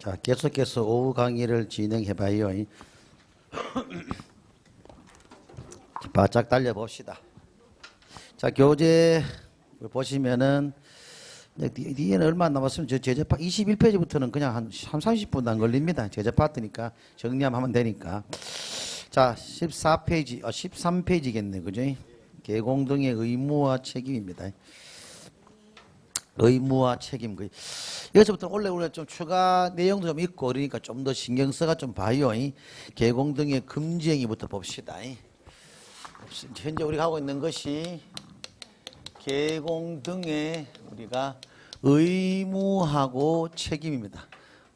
자, 계속해서 오후 강의를 진행해봐요. 바짝 달려봅시다. 자, 교재 보시면은 뒤에는 얼마 안 남았으면 저 제재 파트 21페이지부터는 그냥 한 30분도 안 걸립니다. 제재 파트니까 정리하면 되니까. 자, 14페이지, 13페이지겠네, 그죠? 개공 등의 의무와 책임입니다. 의무와 책임. 여기서부터 원래 우리가 좀 추가 내용도 좀 있고 그러니까 좀 더 신경 써가 좀 봐요. 개공 등의 금지 행위부터 봅시다. 현재 우리가 하고 있는 것이 개공 등의 우리가 의무하고 책임입니다.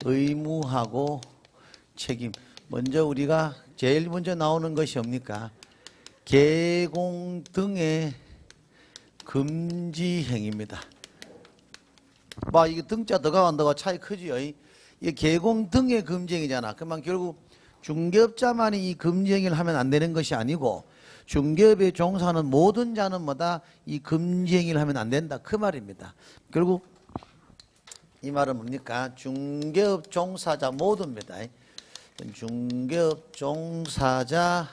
의무하고 책임. 먼저 우리가 제일 먼저 나오는 것이 뭡니까? 개공 등의 금지 행위입니다. 봐, 이게 등자 더가 안 더가 차이 크지요? 이게 개공 등의 금지행위잖아. 그러면 결국 중개업자만이 이 금지행위를 하면 안 되는 것이 아니고 중개업에 종사하는 모든 자는 뭐다? 이 금지행위를 하면 안 된다. 그 말입니다. 결국 이 말은 뭡니까? 중개업 종사자 모두입니다. 중개업 종사자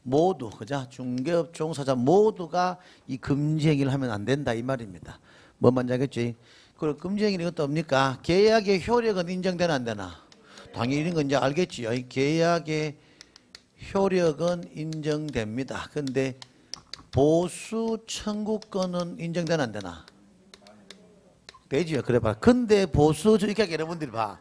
모두, 그죠? 중개업 종사자 모두가 이 금지행위를 하면 안 된다. 이 말입니다. 뭐 먼저 하겠지? 그리고 금지행위는 이것도 뭡니까? 계약의 효력은 인정되나 안 되나? 당연히 이런 건 이제 알겠지요. 계약의 효력은 인정됩니다. 근데 보수 청구권은 인정되나 안 되나? 되지요. 그래 봐. 근데 보수, 이렇게 여러분들이 봐.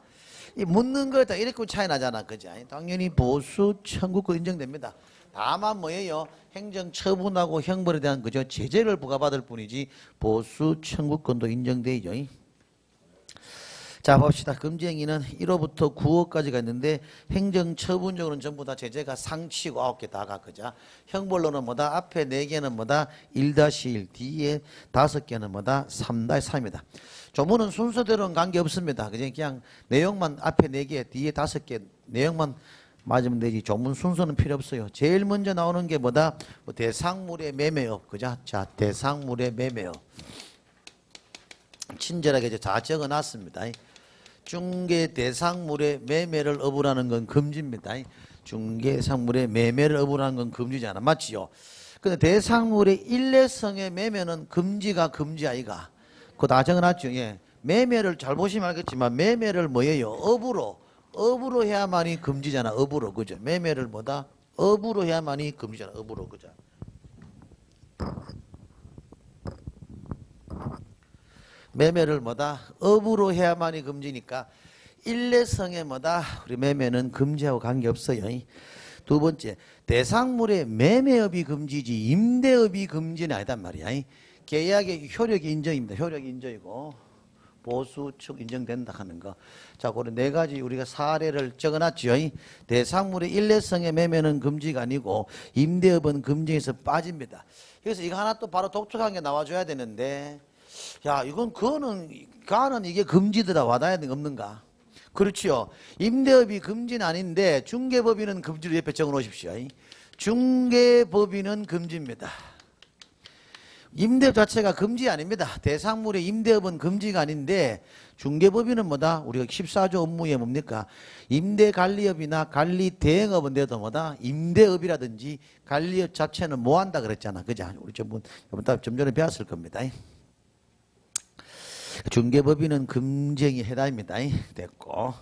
이 묻는 거에 따라 이렇게 차이 나잖아. 그죠? 당연히 보수 청구권 인정됩니다. 다만 뭐예요? 행정 처분하고 형벌에 대한 그저 제재를 부과받을 뿐이지 보수 청구권도 인정되죠. 자, 봅시다. 금지행위는 1호부터 9호까지가 있는데 행정 처분적으로는 전부 다 제재가 상치고 9개 다가 그죠? 형벌로는 뭐다? 앞에 4개는 뭐다? 1-1, 뒤에 5개는 뭐다? 3-3이다. 조문은 순서대로는 관계없습니다. 그냥 내용만 앞에 4개, 뒤에 5개 내용만 맞으면 되지. 조문 순서는 필요 없어요. 제일 먼저 나오는 게 뭐다? 대상물의 매매업. 그죠? 자, 대상물의 매매업. 친절하게 이제 다 적어 놨습니다. 중개 대상물의 매매를 업으라는 건 금지입니다. 중개 상물의 매매를 업으라는 건 금지잖아. 맞지요? 근데 대상물의 일례성의 매매는 금지가 금지 아이가. 그거 다 적어 놨죠. 예. 매매를 잘 보시면 알겠지만 매매를 뭐예요? 업으로 해야만이 금지잖아. 업으로. 그죠? 매매를 뭐다? 업으로 해야만이 금지잖아. 업으로. 그죠? 매매를 뭐다? 업으로 해야만이 금지니까 일례성에 뭐다? 우리 매매는 금지하고 관계없어요. 두 번째, 대상물의 매매업이 금지지 임대업이 금지는 아니단 말이야. 계약의 효력이 인정입니다. 효력이 인정이고 보수 측 인정된다 하는 거. 자, 그런 4가지 우리가 사례를 적어놨죠. 대상물의 일례성의 매매는 금지가 아니고 임대업은 금지에서 빠집니다. 그래서 이거 하나 또 바로 독특한 게 나와줘야 되는데, 야, 그거는 이게 금지더라. 와닿아야 되는 거 없는가? 그렇지요. 임대업이 금지는 아닌데 중개법인은 금지로 옆에 적어 놓으십시오. 중개법인은 금지입니다. 임대업 자체가 금지 아닙니다. 대상물의 임대업은 금지가 아닌데 중개법인은 뭐다? 우리가 14조 업무에 뭡니까? 임대관리업이나 관리대행업은 돼도 뭐다? 임대업이라든지 관리업 자체는 뭐 한다 그랬잖아. 그죠? 우리 좀 전에 배웠을 겁니다. 중개법인은 금지행위 해당입니다. 됐고.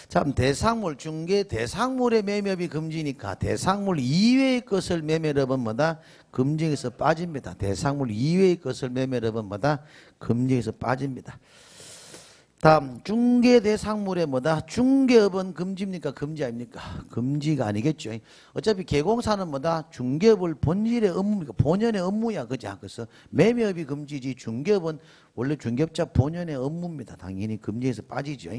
참, 대상물, 중개 대상물의 매매업이 금지니까 대상물 이외의 것을 매매업은 뭐다? 금지에서 빠집니다. 대상물 이외의 것을 매매업은 뭐다? 금지에서 빠집니다. 다음, 중개 대상물의 뭐다? 중개업은 금지입니까? 금지 아닙니까? 금지가 아니겠죠. 어차피 개공사는 뭐다? 중개업을 본질의 업무니까 본연의 업무야. 그죠? 그래서 매매업이 금지지 중개업은 원래 중개업자 본연의 업무입니다. 당연히 금지에서 빠지죠.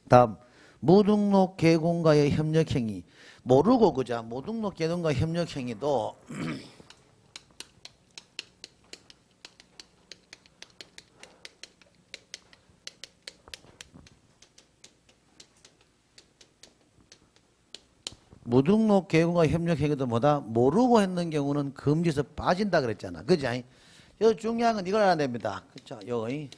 다음, 무등록 개공과의 협력행위. 모르고, 그죠? 무등록 개공과 협력행위도 무등록 개공과 협력행위도 뭐다? 모르고 했는 경우는 금지에서 빠진다 그랬잖아. 그죠? 여기 중요한 건 이걸 알아야 됩니다. 그쵸? 여기.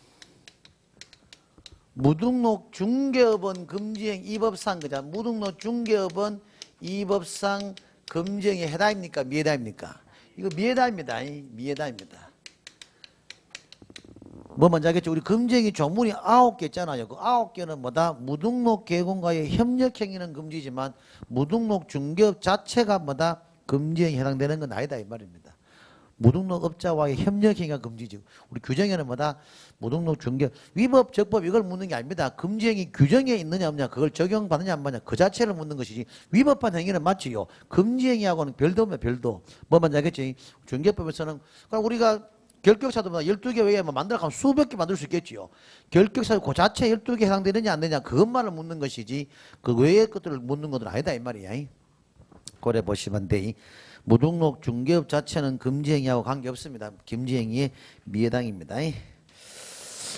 무등록 중개업은 금지행 이법상 그자 무등록 중개업은 이법상 금지행에 해당입니까? 미해당입니까? 이거 미해당입니다. 미해당입니다. 뭐 먼저 하겠죠? 우리 금지행위 조문이 9개 있잖아요. 그 9개는 뭐다? 무등록 개공과의 협력행위는 금지지만 무등록 중개업 자체가 뭐다? 금지행위에 해당되는 건 아니다 이 말입니다. 무등록업자와의 협력행위가 금지지. 우리 규정에는 뭐다? 무등록 중개업 위법, 적법 이걸 묻는 게 아닙니다. 금지행위 규정에 있느냐 없느냐 그걸 적용받느냐 안 받느냐 그 자체를 묻는 것이지 위법한 행위는 맞지요. 금지행위하고는 별도면 별도. 뭐 먼저 하겠지? 중개법에서는 우리가 결격사도 12개 외에 뭐 만들어가면 수백 개 만들 수 있겠지요. 결격사 그 자체 12개 해당되느냐 안 되느냐 그것만을 묻는 것이지 그 외의 것들을 묻는 것은 아니다 이 말이야. 고래 보시면 돼. 무등록 중개업 자체는 금지행위하고 관계없습니다. 금지행위의 미해당입니다.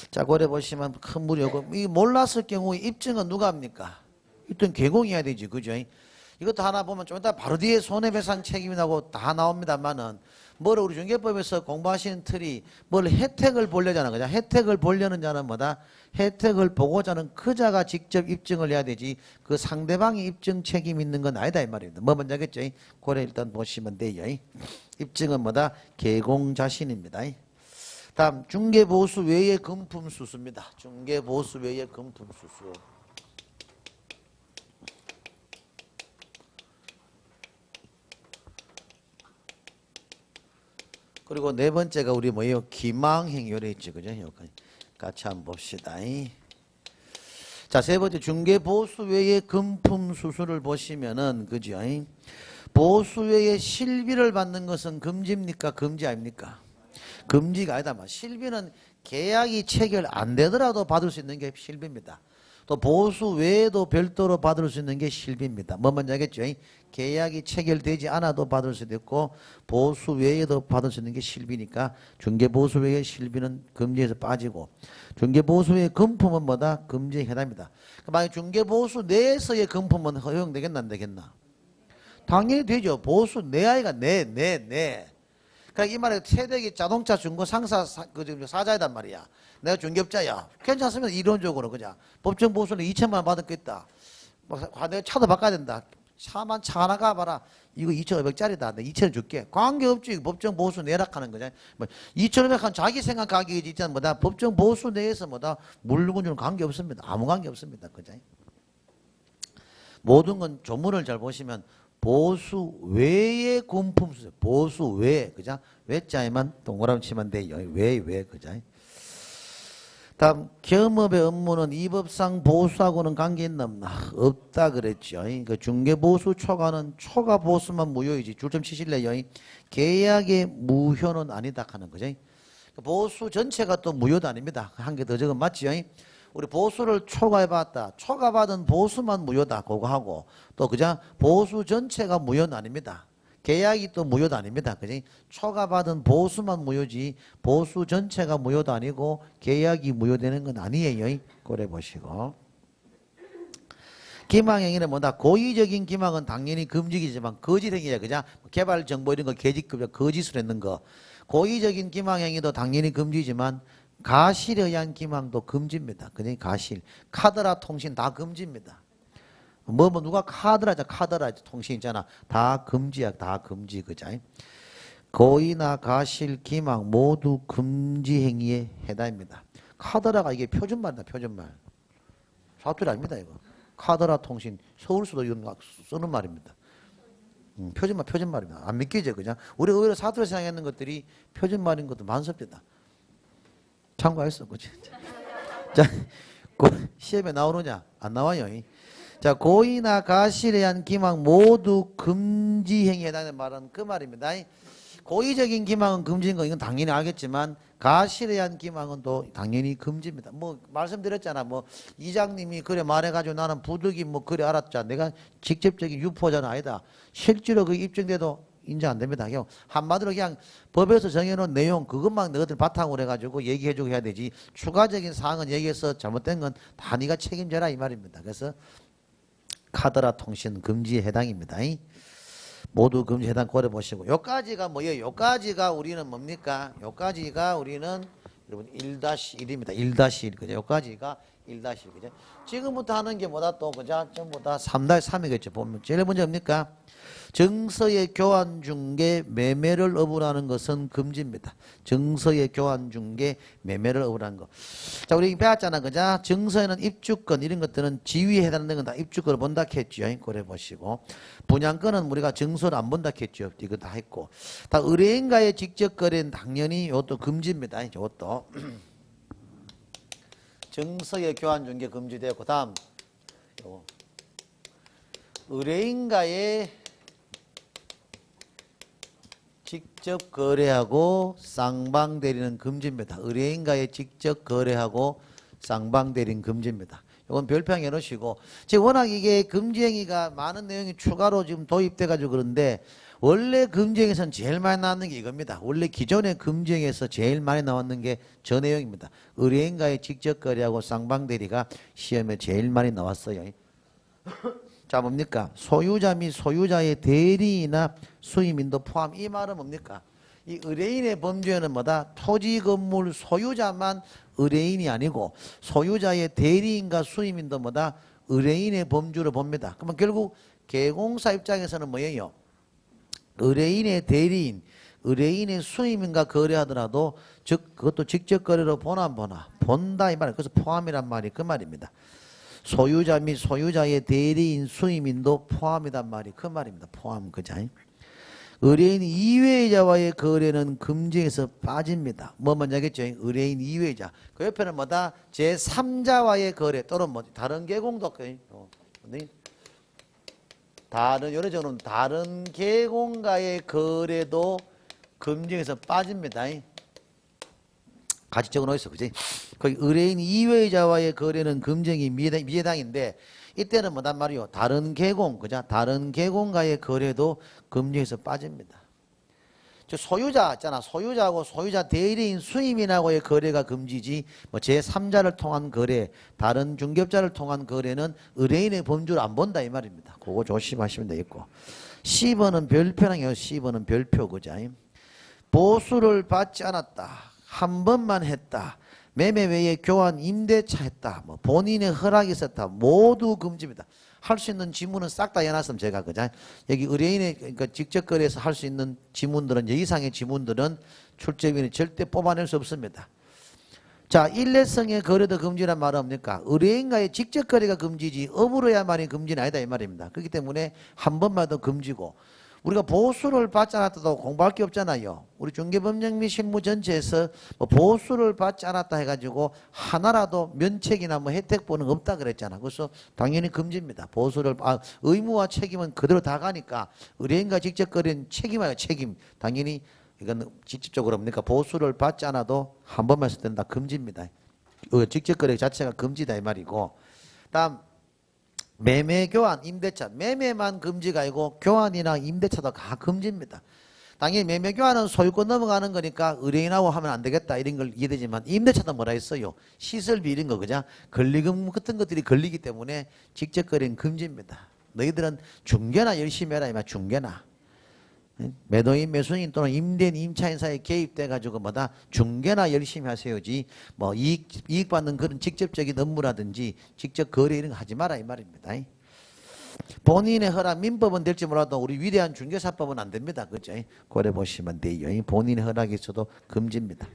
자, 고래 보시면 큰 물이 오고 이 몰랐을 경우에 입증은 누가 합니까? 일단 개공해야 되지, 그죠? 이것도 하나 보면 좀 이따 바로 뒤에 손해배상 책임이 나고 다 나옵니다만은 뭐를 우리 중개법에서 공부하시는 틀이 뭘 혜택을 보려잖아, 그죠? 혜택을 보려는 자는 뭐다? 혜택을 보고자 하는 그 자가 직접 입증을 해야 되지 그 상대방이 입증 책임 있는 건 아니다 이 말입니다. 뭐 먼저 하겠죠? 그래 일단 보시면 돼요. 입증은 뭐다? 개공 자신입니다. 다음 중개보수 외의 금품수수입니다. 중개보수 외의 금품수수. 그리고 네 번째가 우리 뭐예요? 기망행 요래 있죠, 그죠? 여기까지 같이 한번 봅시다. 자, 세 번째 중개보수 외의 금품 수수를 보시면은 그죠? 보수 외의 실비를 받는 것은 금지입니까? 금지 아닙니까? 금지가 아니다. 실비는 계약이 체결 안 되더라도 받을 수 있는 게 실비입니다. 또 보수 외에도 별도로 받을 수 있는 게 실비입니다. 뭐 먼저 하겠죠? 계약이 체결되지 않아도 받을 수도 있고 보수 외에도 받을 수 있는 게 실비니까 중개보수 외의 실비는 금지에서 빠지고 중개보수 외의 금품은 뭐다? 금지에 해당합니다. 만약 중개보수 내에서의 금품은 허용되겠나 안 되겠나? 당연히 되죠. 보수 내 아이가 내. 그러니까 이 말에 세대기 자동차 중고 상사 사자이단 말이야. 내가 중개업자야. 괜찮으면 이론적으로 그냥 법정 보수는 2천만 원 받았겠다. 내가 차도 바꿔야 된다. 차만 차 하나 가봐라. 이거 2,500짜리다. 내가 2,000원 줄게. 관계없지. 법정 보수 내락하는 거잖아. 2,500한 자기 생각 가격이 있잖아. 뭐다. 법정 보수 내에서 뭐다. 물건주는 관계없습니다. 아무 관계없습니다. 그죠? 모든 건 조문을 잘 보시면 보수 외의 금품수, 보수 외, 그죠? 외자에만 동그라미 치면 돼요. 외, 그죠? 다음, 겸업의 업무는 이 법상 보수하고는 관계 있나 없나? 없다 그랬죠. 그 중개보수 초과는 초과 보수만 무효이지. 줄 좀 치실래요? 계약의 무효는 아니다 하는 거죠. 보수 전체가 또 무효도 아닙니다. 한 개 더 적으면 맞죠? 우리 보수를 초과해봤다. 초과받은 보수만 무효다. 그거 하고 또 그죠? 보수 전체가 무효는 아닙니다. 계약이 또 무효도 아닙니다. 그지? 초과받은 보수만 무효지 보수 전체가 무효도 아니고 계약이 무효되는 건 아니에요. 그래 보시고. 기망행위는 뭐다? 고의적인 기망은 당연히 금지이지만 거짓행위야. 그죠? 개발 정보 이런 거 개짓급여 거짓으로 했는 거. 고의적인 기망행위도 당연히 금지지만 가실에 의한 기망도 금지입니다. 그러니까 가실, 카드라 통신 다 금지입니다. 뭐 누가 카드라 통신 있잖아. 다 금지야. 다 금지 그자. 고의나 가실, 기망 모두 금지 행위에 해당입니다. 카드라가 이게 표준말이다. 표준말. 사투리 아닙니다. 이거. 카드라 통신 서울서도 이런 거 쓰는 말입니다. 표준말입니다. 안 믿기죠. 그죠? 우리 의외로 사투리 사용하는 것들이 표준말인 것도 많습니다. 참고했어, 그치? 자, 시험에 나오느냐? 안 나와요. 자, 고의나 가실에 의한 기망 모두 금지 행위에 해당하는 말은 그 말입니다. 고의적인 기망은 금지인 거 이건 당연히 알겠지만 가실에 의한 기망은 또 당연히 금지입니다. 뭐 말씀드렸잖아. 뭐 이장님이 그래 말해가지고 나는 부득이 뭐 그래 알았자. 내가 직접적인 유포자는 아니다. 실제로 그 입증돼도 인정 안 됩니다. 한마디로 그냥 법에서 정해놓은 내용 그것만 너희들 바탕으로 해가지고 얘기해주고 해야 되지 추가적인 사항은 얘기해서 잘못된 건 다 네가 책임져라 이 말입니다. 그래서 카드라 통신 금지에 해당입니다. 모두 금지 해당 고려보시고 요까지가 뭐예요? 요까지가 우리는 뭡니까? 요까지가 우리는 여러분 1-1입니다. 1-1 그죠? 요까지가 1-1, 그죠? 지금부터 하는 게 뭐다 또, 그죠? 전부 다 3-3이겠죠. 보면. 제일 먼저 뭡니까? 정서의 교환 중개 매매를 어불하는 것은 금지입니다. 정서의 교환 중개 매매를 어불하는 거. 자, 우리 배웠잖아, 그죠? 정서에는 입주권 이런 것들은 지위에 해당되는 건 다 입주권을 본다 했죠. 그래 보시고 분양권은 우리가 정서를 안 본다 했죠. 이거 다 했고 다 의뢰인과의 직접 거래는 당연히 이것도 금지입니다. 이것도 정서의 교환 중개 금지되었고 다음 요거 의뢰인과의 직접 거래하고 쌍방대리는 금지입니다. 의뢰인과의 직접 거래하고 쌍방대리는 금지입니다. 이건 별표해 놓으시고 지금 워낙 이게 금지행위가 많은 내용이 추가로 지금 도입돼 가지고 그런데 원래 금지행위에서는 제일 많이 나왔는 게 이겁니다. 원래 기존의 금지행위에서 제일 많이 나왔는 게 저 내용입니다. 의뢰인과의 직접 거래하고 쌍방대리가 시험에 제일 많이 나왔어요. 자, 뭡니까? 소유자 및 소유자의 대리인이나 수임인도 포함. 이 말은 뭡니까? 이 의뢰인의 범주에는 뭐다? 토지 건물 소유자만 의뢰인이 아니고 소유자의 대리인과 수임인도 뭐다? 의뢰인의 범주를 봅니다. 그러면 결국 개공사 입장에서는 뭐예요? 의뢰인의 대리인, 의뢰인의 수임인과 거래하더라도 즉 그것도 직접 거래로 보나 안 보나? 본다 이 말이에요. 그래서 포함이란 말이 그 말입니다. 소유자 및 소유자의 대리인 수임인도 포함이란 말이 그 말입니다. 포함 그자. 의뢰인 이외자와의 거래는 금지에서 빠집니다. 뭐 먼저 하겠죠? 의뢰인 이외자. 그 옆에는 뭐다? 제3자와의 거래 또는 뭐 다른 계공도 다른 요래저는 다른 계공과의 거래도 금지에서 빠집니다. 같이 적어놓어 있어, 그지? 거기 의뢰인 이외자와의 거래는 금정이 미해당인데 이때는 뭐단 말이요? 다른 계공, 그죠? 다른 계공과의 거래도 금지에서 빠집니다. 저 소유자 있잖아. 소유자하고 소유자 대리인 수임인하고의 거래가 금지지 뭐 제3자를 통한 거래, 다른 중개업자를 통한 거래는 의뢰인의 범주를 안 본다 이 말입니다. 그거 조심하시면 되겠고 10번은 별표랑요. 10번은 별표, 그죠? 보수를 받지 않았다. 한 번만 했다. 매매 외에 교환 임대차 했다. 뭐 본인의 허락이 있었다. 모두 금지입니다. 할 수 있는 지문은 싹 다 해놨으면 제가 그죠? 여기 의뢰인의 그러니까 직접 거래에서 할 수 있는 지문들은 이상의 지문들은 출제비는 절대 뽑아낼 수 없습니다. 자, 일례성의 거래도 금지란 말은 뭡니까? 의뢰인과의 직접 거래가 금지지 업으로야만이 금지는 아니다 이 말입니다. 그렇기 때문에 한 번만 더 금지고 우리가 보수를 받지 않았다도 공부할 게 없잖아요. 우리 중개법령 및 실무 전체에서 뭐 보수를 받지 않았다 해가지고 하나라도 면책이나 뭐 혜택 보는 거 없다 그랬잖아. 그래서 당연히 금지입니다. 보수를 의무와 책임은 그대로 다 가니까 의뢰인과 직접 거래는 책임이에요. 책임. 당연히 이건 직접적으로 뭡니까? 보수를 받지 않아도 한 번만 했을 때는 다 금지입니다. 직접 거래 자체가 금지다 이 말이고 다음 매매, 교환, 임대차. 매매만 금지가 아니고 교환이나 임대차도 다 금지입니다. 당연히 매매, 교환은 소유권 넘어가는 거니까 의뢰인하고 하면 안 되겠다 이런 걸 이해되지만 임대차도 뭐라 했어요? 시설비 이런 거 그죠? 권리금 같은 것들이 걸리기 때문에 직접 거래는 금지입니다. 너희들은 중개나 열심히 해라 이 말. 중개나. 매도인, 매수인 또는 임대인, 임차인 사이에 개입돼 가지고 뭐다 중개나 열심히 하세요지 뭐 이익 받는 그런 직접적인 업무라든지 직접 거래 이런 거 하지 마라 이 말입니다. 본인의 허락 민법은 될지 몰라도 우리 위대한 중개사법은 안 됩니다. 그죠? 고려 보시면 돼요. 본인의 허락이 있어도 금지입니다.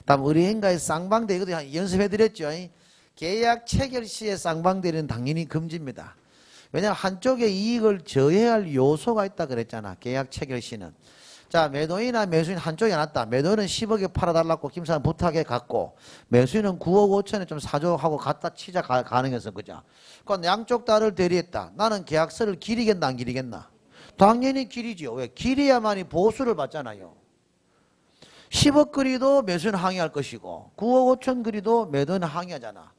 다음 의뢰인과의 쌍방대 이것도 연습해 드렸죠. 계약 체결 시에 쌍방대리는 당연히 금지입니다. 왜냐하면 한쪽의 이익을 저해할 요소가 있다 그랬잖아. 계약 체결 시는. 자, 매도인이나 매수인 한쪽이 놨다. 매도인은 10억에 팔아달라고 김사는 부탁해 갔고 매수인은 9억 5천에 좀 사줘 하고 갖다 치자 가능해서 그죠. 그건 양쪽 다를 대리했다. 나는 계약서를 기리겠나 안 기리겠나? 당연히 기리지요. 왜? 기리야만이 보수를 받잖아요. 10억 그리도 매수인은 항의할 것이고 9억 5천 그리도 매도인은 항의하잖아.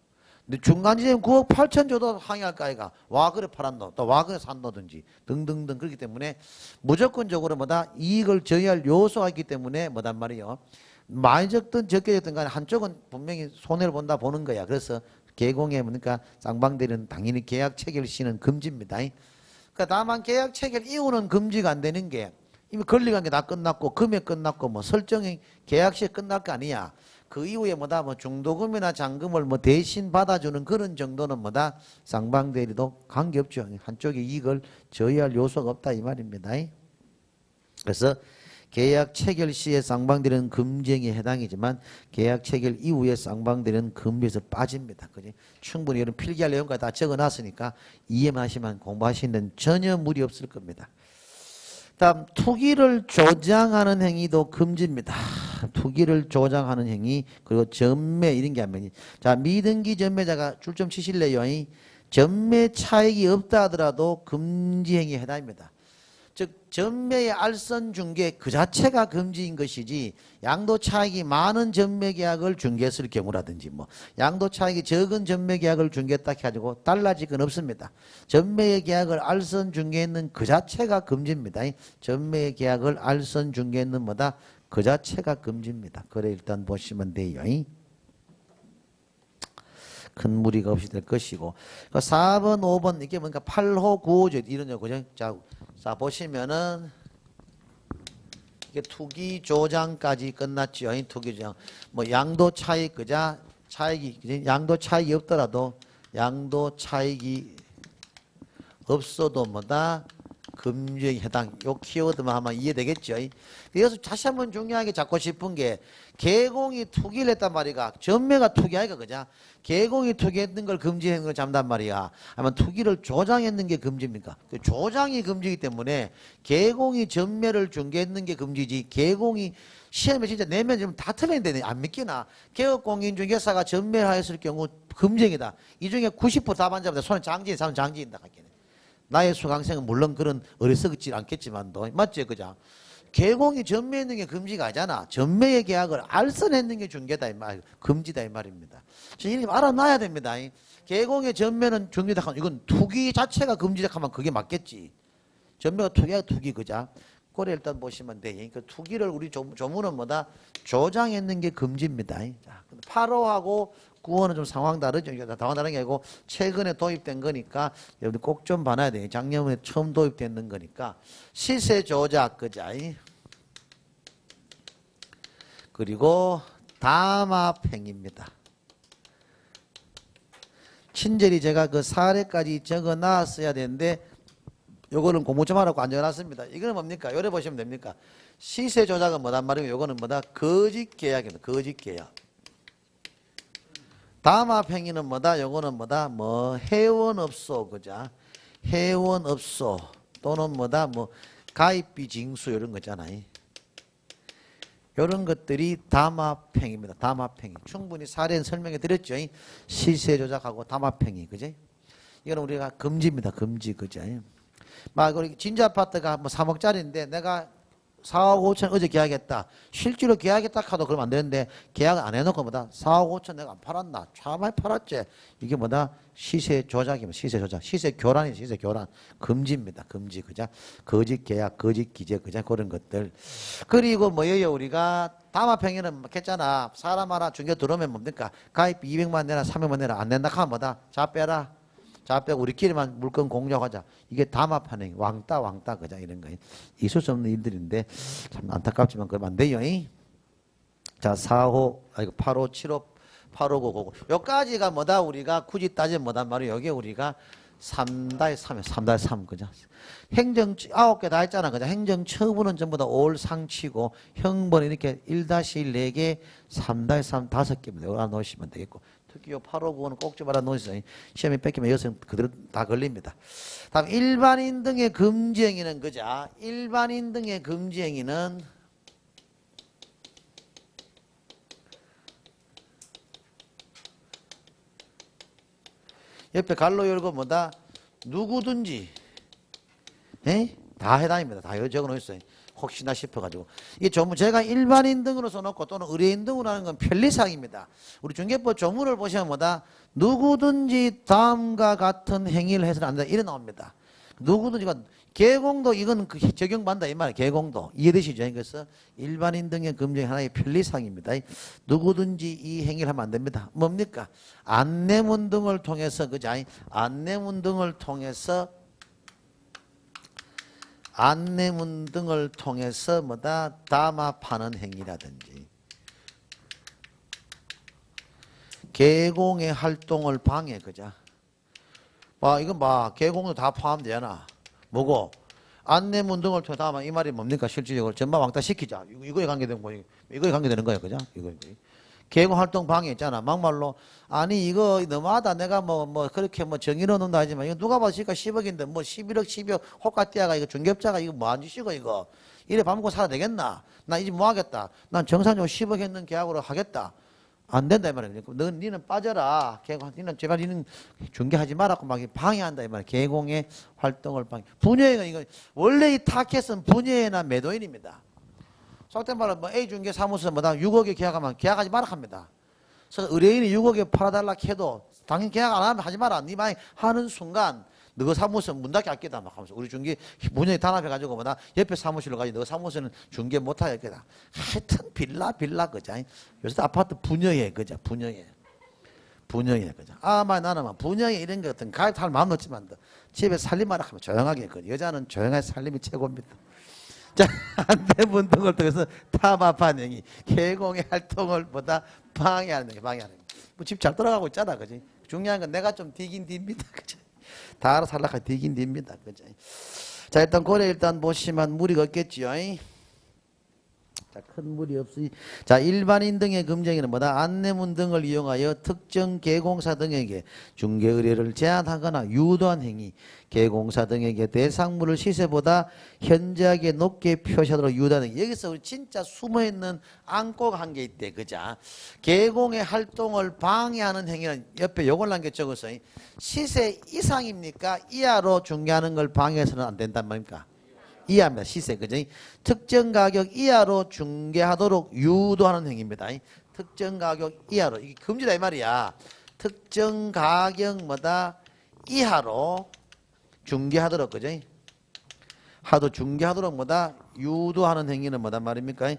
근데 중간 지점 9억 8천 줘도 항의할 거 아이가. 와 그래 팔았노 또 와 그래 샀노든지 등등등. 그렇기 때문에 무조건적으로 뭐다 이익을 저해할 요소가 있기 때문에 뭐단 말이요. 많이 적든 적게 적든 간에 한쪽은 분명히 손해를 본다 보는 거야. 그래서 계공에 뭡니까 쌍방대리는 당연히 계약 체결 시는 금지입니다. 그러니까 다만 계약 체결 이후는 금지가 안 되는 게 이미 권리관계 다 끝났고 금액 끝났고 뭐 설정이 계약 시에 끝날 거 아니야. 그 이후에 뭐다 뭐 중도금이나 잔금을 뭐 대신 받아주는 그런 정도는 뭐다 쌍방대리도 관계없죠. 한쪽에 이익을 저해할 요소가 없다 이 말입니다. 그래서 계약 체결 시에 쌍방대리는 금지행위에 해당이지만 계약 체결 이후에 쌍방대리는 금지에서 빠집니다. 그지? 충분히 이런 필기할 내용까지 다 적어놨으니까 이해만 하시면 공부하시는 데는 전혀 무리 없을 겁니다. 다음 투기를 조장하는 행위도 금지입니다. 투기를 조장하는 행위 그리고 전매 이런 게 하면 자 미등기 전매자가 줄점 치실래요? 전매 차익이 없다 하더라도 금지 행위에 해당입니다. 즉 전매의 알선 중개 그 자체가 금지인 것이지 양도 차익이 많은 전매 계약을 중개했을 경우라든지 뭐 양도 차익이 적은 전매 계약을 중개했다 해가지고 달라질 건 없습니다. 전매의 계약을 알선 중개했는 그 자체가 금지입니다. 전매의 계약을 알선 중개했는 뭐다 그 자체가 금지입니다. 그래 일단 보시면 돼요. 큰 무리가 없이 될 것이고 4번 5번 이게 뭔가 8호 9호죠 이런 거 그죠? 자 보시면은 이게 투기 조장까지 끝났죠. 투기 조장 뭐 양도 차익 그자 차익이 그죠? 양도 차익이 없더라도 양도 차익이 없어도 뭐다 금지에 해당. 요 키워드만 하면 이해되겠죠. 여기서 다시 한번 중요하게 잡고 싶은 게 개공이 투기를 했단 말이가 전매가 투기하니까 그죠? 개공이 투기했는 걸 금지했는 걸 잡단 말이야. 아니면 투기를 조장했는 게 금지입니까? 조장이 금지이기 때문에 개공이 전매를 중개했는 게 금지지 개공이 시험에 진짜 내면 좀 다 틀렸는데 안 믿기나? 개업공인중개사가 전매를 하였을 경우 금지이다. 이 중에 90% 답안자보다 손에 장지인 사람 장지인다. 나의 수강생은 물론 그런 어리석지 않겠지만도 맞지 그죠? 개공이 전매했는 게 금지가 아니잖아. 전매의 계약을 알선했는 게 중개다 이 말, 금지다 이 말입니다. 이렇게 알아놔야 됩니다. 개공의 전매는 중개다 하면 이건 투기 자체가 금지다 하면 그게 맞겠지. 전매가 투기야 투기 그자. 그래 일단 보시면 돼. 그러니까 투기를 우리 조문은 뭐다? 조장했는 게 금지입니다. 자, 8호하고 9호는 좀 상황 다르죠. 상황 다른 게 아니고 최근에 도입된 거니까 여러분 꼭 좀 봐놔야 돼요. 작년에 처음 도입되는 거니까 시세 조작 그자. 그리고 담합행위입니다. 친절히 제가 그 사례까지 적어 놨어야 되는데 요거는 공부 좀 하라고 안 적어놨습니다. 이거는 뭡니까? 요래 보시면 됩니까? 시세 조작은 뭐단 말이고 요거는 뭐다? 거짓 계약입니다. 거짓 계약. 담합행위는 뭐다? 요거는 뭐다? 뭐 회원업소 그자. 회원업소 또는 뭐다? 뭐 가입비 징수 이런 거잖아요. 이런 것들이 담합행위입니다. 담합행위. 충분히 사례는 설명해 드렸죠. 시세 조작하고 담합행위 그제? 이거는 우리가 금지입니다. 금지 그죠? 막 우리 진주 아파트가 뭐 3억짜리인데 내가 4억 5천 어제 계약했다. 실제로 계약했다 하도 그러면 안 되는데 계약을 안 해놓고 뭐다 4억 5천 내가 안 팔았나? 참 많이 팔았지. 이게 뭐다 시세 조작이면 시세 조작, 시세 교란이 시세 교란 금지입니다. 금지 그자. 거짓 계약, 거짓 기재 그자 그런 것들. 그리고 뭐예요 우리가 담합행위는 했잖아. 사람 하나 중개 들어오면 뭡니까? 가입비 200만 내라 300만 내라 안 낸다 하면 뭐다 자 빼라. 자 빼고 우리끼리만 물건 공유하자. 이게 담합하는 왕따 그자 이런 거 있을 수 없는 일들인데 참 안타깝지만 그러면 안 돼요. 자 4호 아이고 8호 7호 8호 9호 요까지가 뭐다 우리가 굳이 따지면 뭐단 말이에요. 여기 우리가 3-3이에요. 3-3 그죠? 행정 9개 다 했잖아. 그죠? 행정 처분은 전부 다 올상치고 형벌 이렇게 1-1 4개 3-3 5개입니다. 여기 놓으시면 되겠고 특히 요 8호 9호는 꼭 좀 알아놓으세요. 시험에 뺏기면 여기서 그대로 다 걸립니다. 다음 일반인 등의 금지행위는 그자. 일반인 등의 금지행위는 옆에 갈로 열고 뭐다 누구든지 다 해당입니다. 다 적어 놓으셨어요. 혹시나 싶어가지고 이게 조문 제가 일반인 등으로 써놓고 또는 의뢰인 등으로 하는 건 편리사항입니다. 우리 중개법 조문을 보시면 뭐다 누구든지 다음과 같은 행위를 해서는 안 된다 이래 나옵니다. 누구든지가 개공도 이건 적용받는다 이 말이에요. 개공도 이해되시죠? 그래서 일반인 등의 금지 하나의 편리사항입니다. 누구든지 이 행위를 하면 안 됩니다. 뭡니까? 안내문 등을 통해서 그자 안내문 등을 통해서 뭐다 담합하는 행위라든지 계공의 활동을 방해, 그자. 이건 계공도 다 포함되잖아. 뭐고? 안내문 등을 통해 다만 이 말이 뭡니까? 실질적으로 전마 왕따 시키자. 이거에 관계된 거예요. 이거에 관계되는 거예요, 그죠? 이거. 계공 활동 방해 있잖아. 막말로 아니 이거 너무하다. 내가 뭐 그렇게 정의로 논다 하지만 이거 누가 봐도 10억인데 뭐 11억 12억 호가띠아가 이거 중개업자가 이거 뭐 안 주시고 이거 이래 밥 먹고 살아야 되겠나? 나 이 집 뭐 하겠다. 난 정상적으로 10억 했는 계약으로 하겠다. 안 된다 이 말이야. 니는 빠져라. 니는 제발 니는 중개하지 말라고 막 방해한다 이 말이야. 계공의 활동을 방해. 분여인은 이거 원래 이 타켓은 분여인이나 매도인입니다. 속된 말로 A 중개 사무소마다 6억에 계약하면 계약하지 마라 합니다. 그래서 의뢰인이 6억에 팔아달라 해도 당연히 계약 안 하면 하지 마라. 니 많이 하는 순간 너 사무소 문 닫게 할게다 막 하면서 우리 중개 분야에 단합해가지고 뭐다 옆에 사무실로 가지 너 사무소는 중개 못하게 할게다. 하여튼 빌라 그자. 요새 아파트 분여에 그자 분여에 그자. 나는 분여에 이런 거 같은 가입할 마음 없지만 집에 살림하라 하면 조용하게 그 여자는 조용하게 살림이 최고입니다. 자, 안내문 등을 통해서 탐합한 행위, 계공의 활동을 방해하는 행위, 뭐 집 잘 돌아가고 있잖아, 그지? 중요한 건 내가 좀 뒤긴 뒤입니다, 그지? 다 알아서 하려고 뒤긴 뒤입니다, 그지? 자, 일단 고래 보시면 무리가 없겠지요. 자, 큰 무리 없이. 자, 일반인 등의 금쟁이는 안내문 등을 이용하여 특정 계공사 등에게 중개 의뢰를 제한하거나 유도한 행위, 계공사 등에게 대상물을 시세보다 현저하게 높게 표시하도록 유도하는 행위. 여기서 우리 진짜 숨어있는 안고가 한 게 있대, 그자. 계공의 활동을 방해하는 행위는 옆에 요걸 남겨 적었어요. 시세 이상입니까? 이하로 중개하는 걸 방해해서는 안 된단 말입니까? 이하입니다. 시세, 그죠? 특정 가격 이하로 중개하도록 유도하는 행위입니다. 특정 가격 이하로. 이게 금지다, 이 말이야. 특정 가격 이하로 중개하도록, 그죠? 중개하도록 유도하는 행위는 말입니까?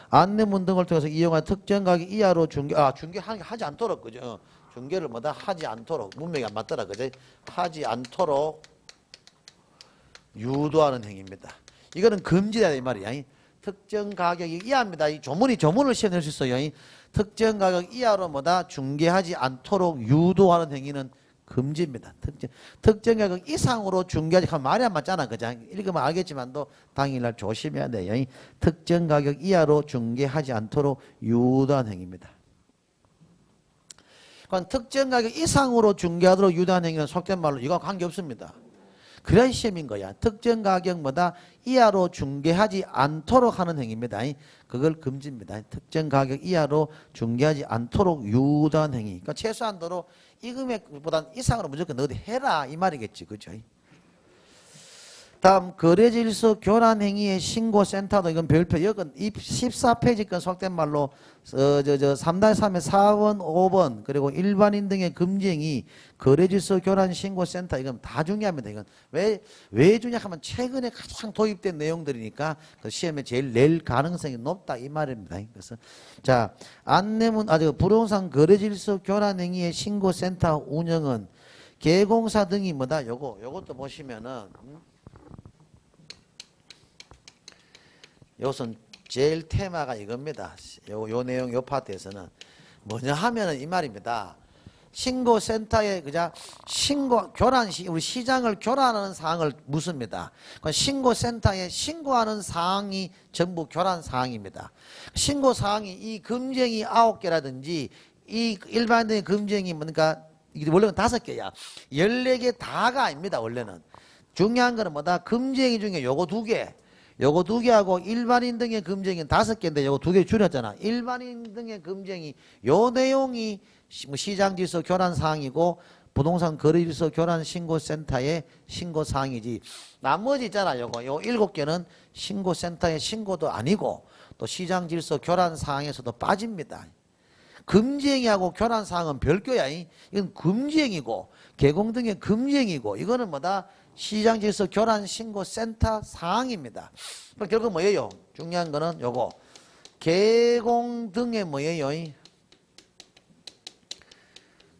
안내문 등을 통해서 이용한 특정 가격 이하로 중개하지 않도록, 그죠? 중개를 하지 않도록. 문맥이 안 맞더라, 그죠? 하지 않도록 유도하는 행위입니다. 이거는 금지다 이 말이야. 특정 가격이 이하입니다. 이 조문을 시험에 낼 수 있어요. 특정 가격 이하로 중개하지 않도록 유도하는 행위는 금지입니다. 특정 가격 이상으로 중개하지 하면 말이 안 맞잖아. 그죠? 읽으면 알겠지만도 당일날 조심해야 돼요. 특정 가격 이하로 중개하지 않도록 유도하는 행위입니다. 그건 특정 가격 이상으로 중개하도록 유도하는 행위는 속된 말로 이거 관계없습니다. 그런 시험인 거야. 특정 가격 이하로 중개하지 않도록 하는 행위입니다. 그걸 금지입니다. 특정 가격 이하로 중개하지 않도록 유도한 행위. 그러니까 최소한도로 이 금액보다 이상으로 무조건 너도 해라 이 말이겠지, 그죠? 다음 거래질서 교란 행위의 신고센터도 이건 별표 여건 14페이지 건 속된 말로 3-3의 4번 5번 그리고 일반인 등의 금지행위 거래질서 교란 신고센터 이건 다 중요합니다. 이건 왜 중요하냐 하면 최근에 가장 도입된 내용들이니까 그 시험에 제일 낼 가능성이 높다 이 말입니다. 그래서 자 안내문 부동산 거래질서 교란 행위의 신고센터 운영은 계공사 등이 요것도 보시면은 요것은 제일 테마가 이겁니다. 요 내용 요 파트에서는 뭐냐 하면은 이 말입니다. 신고센터에 우리 시장을 교란하는 사항을 묻습니다. 신고센터에 신고하는 사항이 전부 교란 사항입니다. 신고 사항이 이 금쟁이 9개라든지 이 일반적인 금쟁이 이게 원래는 5개야. 14개 다가 아닙니다. 원래는. 중요한 거는 금쟁이 중에 요거 2개. 요거 2개하고 일반인 등의 금쟁이는 5개인데 요거 2개 줄였잖아. 일반인 등의 금쟁이 요 내용이 시장질서 교란 사항이고 부동산 거래질서 교란 신고센터의 신고 사항이지. 나머지 있잖아. 요 7개는 신고센터의 신고도 아니고 또 시장질서 교란 사항에서도 빠집니다. 금지행위하고 교란 사항은 별도야. 이건 금지행위고 계공 등의 금지행위고 이거는 시장질서 교란 신고센터 사항입니다. 결국 뭐예요? 중요한 거는 요거 계공 등의 뭐예요?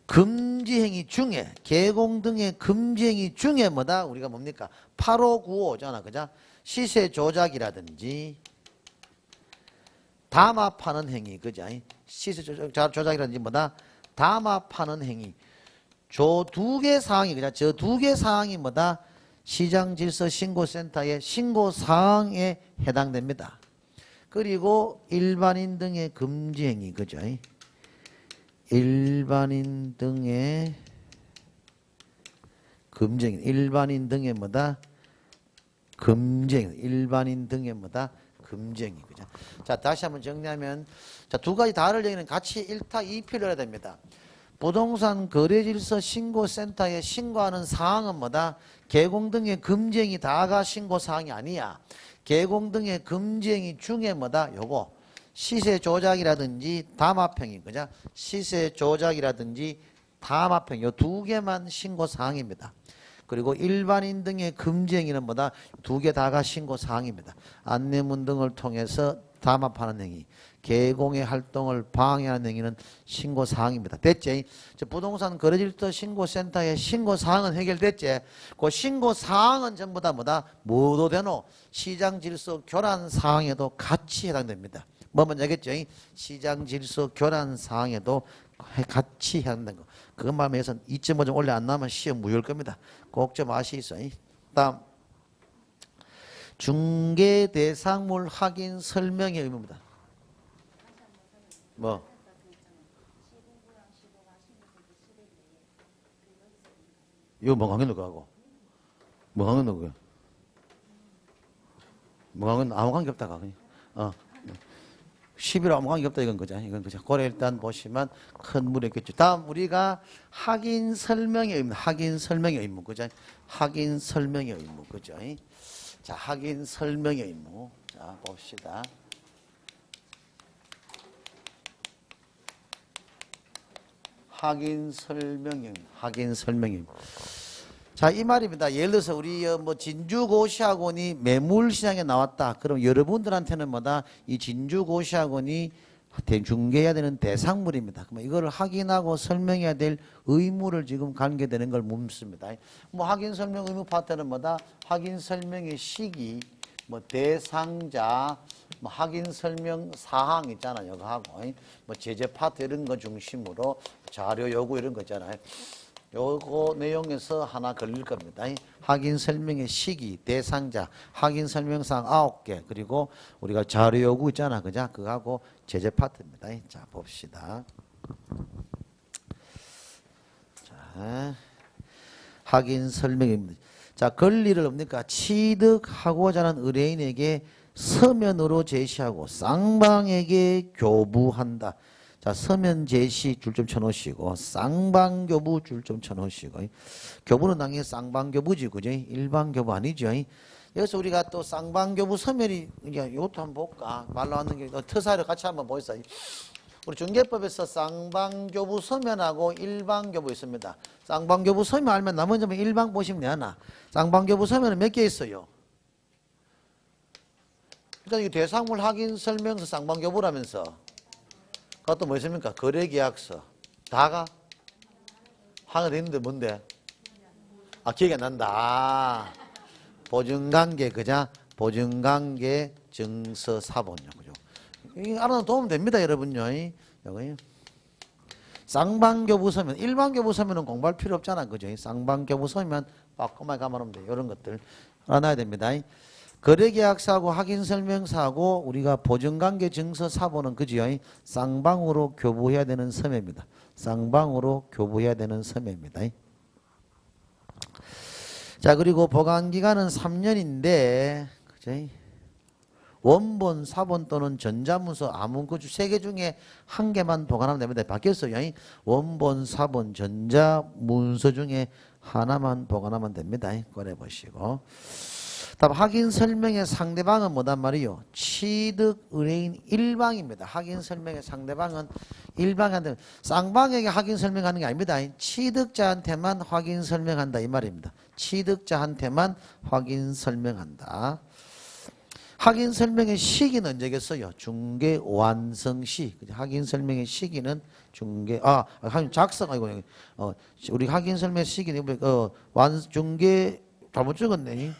금지행위 중에 계공 등의 금지행위 중에 우리가 뭡니까? 8595잖아. 그죠? 시세 조작이라든지 담합하는 행위. 그죠? 시세 조작이라든지 담합하는 행위. 저 두 개 사항이 그냥 저 두 개 사항이 뭐다? 시장질서신고센터의 신고사항에 해당됩니다. 그리고 일반인 등의 금지행위, 그죠? 일반인 등의 금지행위, 일반인 등의 뭐다? 금지행위, 일반인 등의 뭐다? 금지행위, 그죠? 자, 다시 한번 정리하면, 자, 두 가지 다를 얘기는 같이 1타 2필을 해야 됩니다. 부동산 거래질서 신고센터에 신고하는 사항은 뭐다? 개공 등의 금지행위 다가 신고사항이 아니야. 개공 등의 금지행위 중에 뭐다? 요거 시세 조작이라든지 담합행위, 그죠? 시세 조작이라든지 담합행위 요 두 개만 신고사항입니다. 그리고 일반인 등의 금지행위는 뭐다? 두 개 다가 신고사항입니다. 안내문 등을 통해서 담합하는 행위, 개공의 활동을 방해하는 행위는 신고사항입니다. 됐지? 부동산 거래질서 신고센터의 신고사항은 해결됐지? 그 신고사항은 전부 다 뭐다? 뭐도 되노? 시장질서 교란사항에도 같이 해당됩니다. 뭐 먼저 알겠죠? 시장질서 교란사항에도 같이 해당된 거. 그것만 해서 2.5 좀 올려 안 나면 시험 무효일 겁니다. 꼭 좀 아시겠어? 다음 중개 대상물 확인 설명의 의무입니다. 뭐? 이거 뭐 강연 누구 하고? 뭐 강연 누구야? 뭐 강연 아무 관계 없다가 그냥. 11호 아무 관계 없다 이건 거죠. 이건 그죠. 그래 일단 보시면 큰 무리 있겠죠. 다음 우리가 확인 설명의 의무, 확인 설명의 의무, 그죠? 확인 설명의 의무, 그죠? 자, 확인 설명의 의무. 자, 봅시다. 확인 설명의 의무, 확인 설명의 의무. 자, 이 말입니다. 예를 들어서 우리 뭐 진주고시학원이 매물시장에 나왔다. 그럼 여러분들한테는 뭐다? 이 진주고시학원이 중개해야 되는 대상물입니다. 그럼 이거를 확인하고 설명해야 될 의무를 지금 관계되는 걸 묻습니다. 뭐 확인 설명 의무 파트는 뭐다? 확인 설명의 시기, 뭐 대상자, 뭐 확인 설명 사항 있잖아요. 이거 하고 뭐 제재 파트 이런 거 중심으로 자료 요구 이런 거 있잖아요. 요거 내용에서 하나 걸릴 겁니다. 확인 설명의 시기, 대상자, 확인 설명사항 9개, 그리고 우리가 자료 요구 있잖아. 그죠? 그거하고 제재 파트입니다. 자, 봅시다. 자, 확인 설명입니다. 자, 권리를 뭡니까? 취득하고자 하는 의뢰인에게 서면으로 제시하고 쌍방에게 교부한다. 자, 서면 제시 줄 좀 쳐놓으시고 쌍방교부 줄 좀 쳐놓으시고 교부는 당연히 쌍방교부지 그죠? 일반교부 아니죠? 여기서 우리가 또 쌍방교부 서면이 이제 이것도 한번 볼까? 말로 하는 게 특사를 같이 한번 보겠어요. 우리 중개법에서 쌍방교부 서면하고 일반교부 있습니다. 쌍방교부 서면 알면 나머지는 일반 보시면 되나? 쌍방교부 서면은 몇 개 있어요? 일단 이 대상물 확인 설명서 쌍방교부라면서 그것도 뭐 있습니까? 거래계약서. 다가? 하나 돼 있는데 뭔데? 아, 기억이 안 난다. 보증관계, 그자? 보증관계 증서 사본요. 그죠? 이거 알아도 도움 됩니다, 여러분요. 여기. 쌍방교부 서면, 일반교부 서면은 공부할 필요 없잖아. 그죠? 쌍방교부 서면 빠꼼하게 가면 돼. 이런 것들 알아놔야 됩니다. 거래계약서하고 확인설명서하고 우리가 보증관계 증서 사본은 그지요? 쌍방으로 교부해야 되는 서면입니다. 쌍방으로 교부해야 되는 서면입니다. 자, 그리고 보관기간은 3년인데 그죠? 원본, 사본 또는 전자문서 아무 그 세 개 중에 한 개만 보관하면 됩니다. 바뀌었어요. 원본, 사본, 전자문서 중에 하나만 보관하면 됩니다. 꺼내 보시고. 다음 확인 설명의 상대방은 뭐단 말이요? 취득 의뢰인 일방입니다. 확인 설명의 상대방은 일방한테 쌍방에게 확인 설명하는 게 아닙니다. 취득자한테만 확인 설명한다 이 말입니다. 취득자한테만 확인 설명한다. 확인 설명의 시기는 언제겠어요? 중개 완성 시. 확인 설명의 시기는 중개 확인 작성 아니고 우리 확인 설명 시기는 중개 잘못 적었네.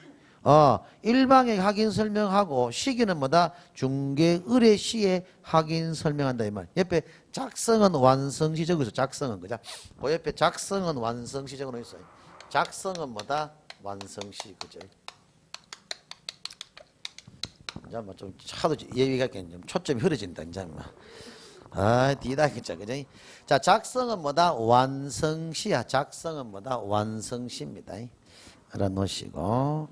일방의 확인 설명하고 시기는 뭐다? 중개 의뢰 시에 확인 설명한다 이 말. 옆에 작성은 완성시 적어 있어. 작성은 그죠? 그 옆에 작성은 완성시 적어 있어요. 작성은 뭐다? 완성시 그죠? 이제 뭐좀 하도 예비가 좀 초점이 흐려진다 이제 뭐. 뒤다 진짜 그죠? 자, 작성은 뭐다? 완성시야. 작성은 뭐다? 완성시입니다. 알아놓으시고.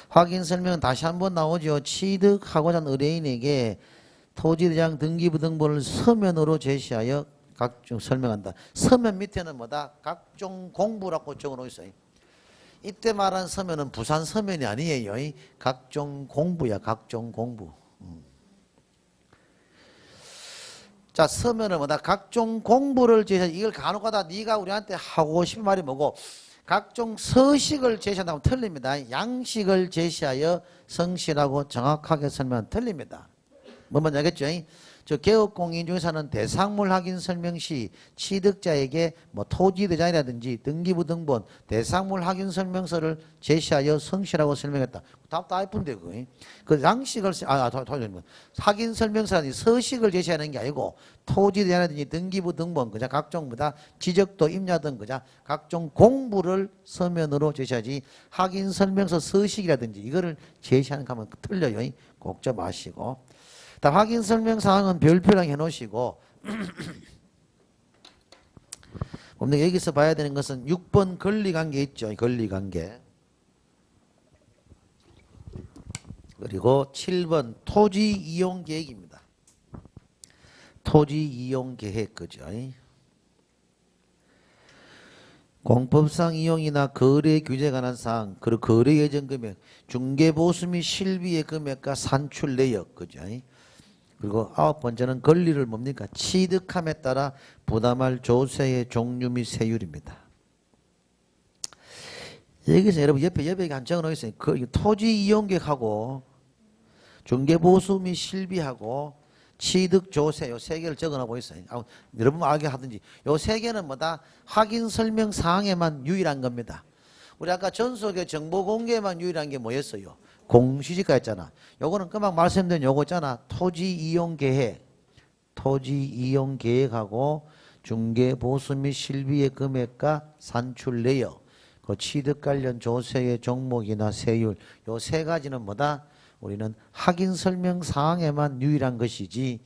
확인 설명은 다시 한번 나오죠. 취득하고자 하는 의뢰인에게 토지대장 등기부 등본을 서면으로 제시하여 각종 설명한다. 서면 밑에는 뭐다? 각종 공부라고 적어놓고 있어요. 이때 말한 서면은 부산 서면이 아니에요. 각종 공부야. 각종 공부. 자, 서면은 뭐다? 각종 공부를 제시하여 이걸 간혹가다 네가 우리한테 하고 싶은 말이 뭐고 각종 서식을 제시한다면 틀립니다. 양식을 제시하여 성실하고 정확하게 설명하면 틀립니다. 뭔지 알겠죠? 저 개업공인 중에서는 대상물 확인 설명 시 취득자에게 뭐 토지대장이라든지 등기부 등본 대상물 확인 설명서를 제시하여 성실하고 설명했다. 답 다 예쁜데 그 양식을 확인 설명서라든지 서식을 제시하는 게 아니고 토지대장이라든지 등기부 등본 그자 각종보다 지적도 임야 등 그자 각종 공부를 서면으로 제시하지 확인 설명서 서식이라든지 이거를 제시하는 거 하면 틀려요. 꼭 좀 아시고. 다 확인 설명 사항은 별표랑 해 놓으시고 여기서 봐야 되는 것은 6번 권리관계 있죠. 권리관계. 그리고 7번 토지 이용 계획입니다. 토지 이용 계획 그죠. 공법상 이용이나 거래 규제에 관한 사항, 그리고 거래 예정 금액, 중개보수 및 실비의 금액과 산출 내역 그죠. 그리고 9번째는 권리를 뭡니까? 취득함에 따라 부담할 조세의 종류 및 세율입니다. 여기서 여러분 옆에 한 적어놓고 있어요. 그 토지 이용객하고 중개보수 및 실비하고 취득 조세 요 세 개를 적어놓고 있어요. 여러분 알게 하든지 요 세 개는 뭐다? 확인 설명 사항에만 유일한 겁니다. 우리 아까 전속의 정보 공개만 유일한 게 뭐였어요? 공시지가 있잖아. 요거는 금방 말씀드린 요거 있잖아. 토지 이용 계획. 토지 이용 계획하고 중개 보수 및 실비의 금액과 산출 내역. 그 취득 관련 조세의 종목이나 세율. 요 세 가지는 뭐다? 우리는 확인 설명 사항에만 유일한 것이지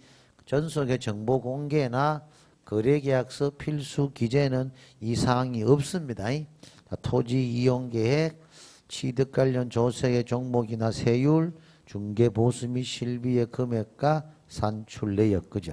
전속의 정보 공개나 거래계약서 필수 기재는 이 사항이 없습니다. 토지 이용 계획, 취득 관련 조세의 종목이나 세율, 중개 보수 및 실비의 금액과 산출 내역 그죠?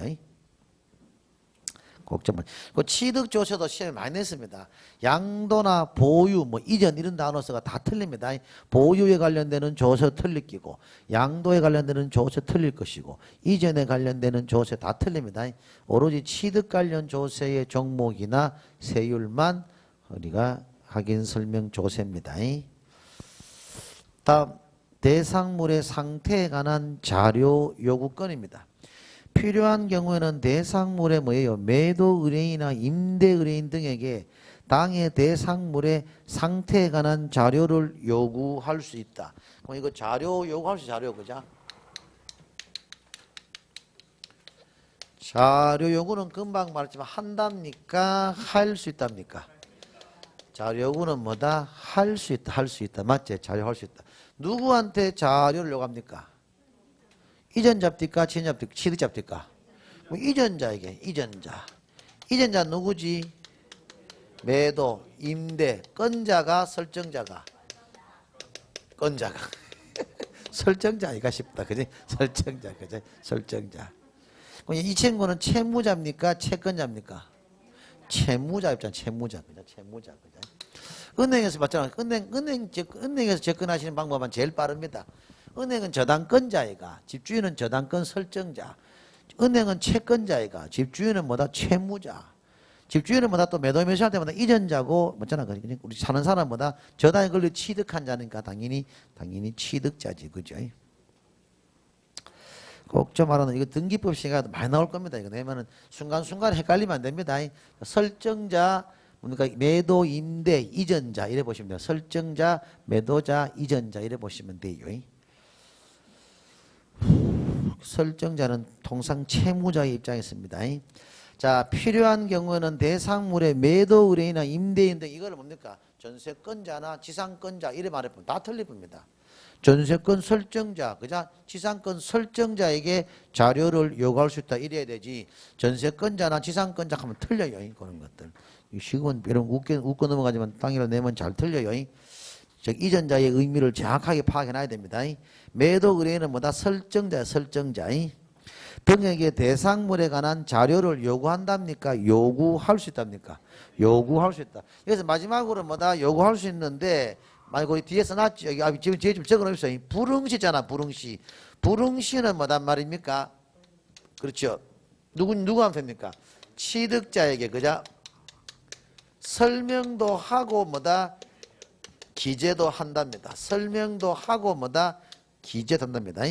꼭좀 그 취득 조세도 시험에 많이 냈습니다. 양도나 보유, 뭐 이전 이런 단어가 다 틀립니다. 보유에 관련되는 조세 틀릴 끼고, 양도에 관련되는 조세 틀릴 것이고, 이전에 관련되는 조세 다 틀립니다. 오로지 취득 관련 조세의 종목이나 세율만 우리가 확인 설명 조세입니다. 다음 대상물의 상태에 관한 자료 요구건입니다. 필요한 경우에는 대상물의 뭐예요? 매도 의뢰인이나 임대 의뢰인 등에게 당해 대상물의 상태에 관한 자료를 요구할 수 있다. 그럼 이거 자료 요구할 수 자료 그죠? 자료 요구는 금방 말했지만 한답니까? 할 수 있답니까? 자료 요구는 뭐다? 할 수 있다. 할 수 있다. 맞지? 자료 할 수 있다. 누구한테 자료를 요구합니까? 이전 잡딜까? 지전 잡딜까? 취득 잡딜까? 뭐 이전자에게 이전자. 이전자 누구지? 매도, 임대, 건자가 설정자가 건자가 설정자 아이가 싶다. 그지? 설정자. 그지? 설정자. 이 친구는 채무자입니까? 채권자입니까? 채무자 입장 채무자. 그죠? 채무자. 그죠? 은행에서 봤잖아. 은행에서 접근하시는 방법은 제일 빠릅니다. 은행은 저당권자이가, 집주인은 저당권 설정자, 은행은 채권자이가, 집주인은 뭐다? 채무자. 집주인은 뭐다? 또 매도 매수할 때마다 이전자고, 뭐잖아. 우리 사는 사람보다 저당에 걸려 취득한 자니까 당연히 취득자지. 그죠? 꼭 좀 알아놓은 이거 등기법 시간에 많이 나올 겁니다. 이거 내면은 순간순간 헷갈리면 안 됩니다. 설정자, 그러니까 매도, 임대, 이전자 이래 보시면 돼요. 설정자, 매도자, 이전자 이래 보시면 돼요. 설정자는 통상 채무자의 입장에 있습니다. 자, 필요한 경우에는 대상물의 매도 의뢰인이나 임대인 등 이거를 뭡니까? 전세권자나 지상권자 이래 말해보면 다 틀릴 겁니다. 전세권 설정자, 그자 지상권 설정자에게 자료를 요구할 수 있다 이래야 되지. 전세권자나 지상권자 하면 틀려요. 그런 것들. 시금은 이런 웃고 넘어가지만 땅이라 내면 잘 틀려요. 즉 이전자의 의미를 정확하게 파악해놔야 됩니다. 매도 의뢰인은 뭐다? 설정자, 설정자. 등에게 대상물에 관한 자료를 요구한답니까? 요구할 수 있답니까? 요구할 수 있다. 그래서 마지막으로 뭐다? 요구할 수 있는데 만약 우리 뒤에 써놨죠. 여기 지금 뒤에 좀 적어놓으세요. 불응시잖아, 불응시. 불응시는 뭐단 말입니까? 그렇죠. 누구한테 됩니까? 취득자에게, 그자? 설명도 하고 뭐다? 기재도 한답니다. 설명도 하고 뭐다? 기재도 한답니다.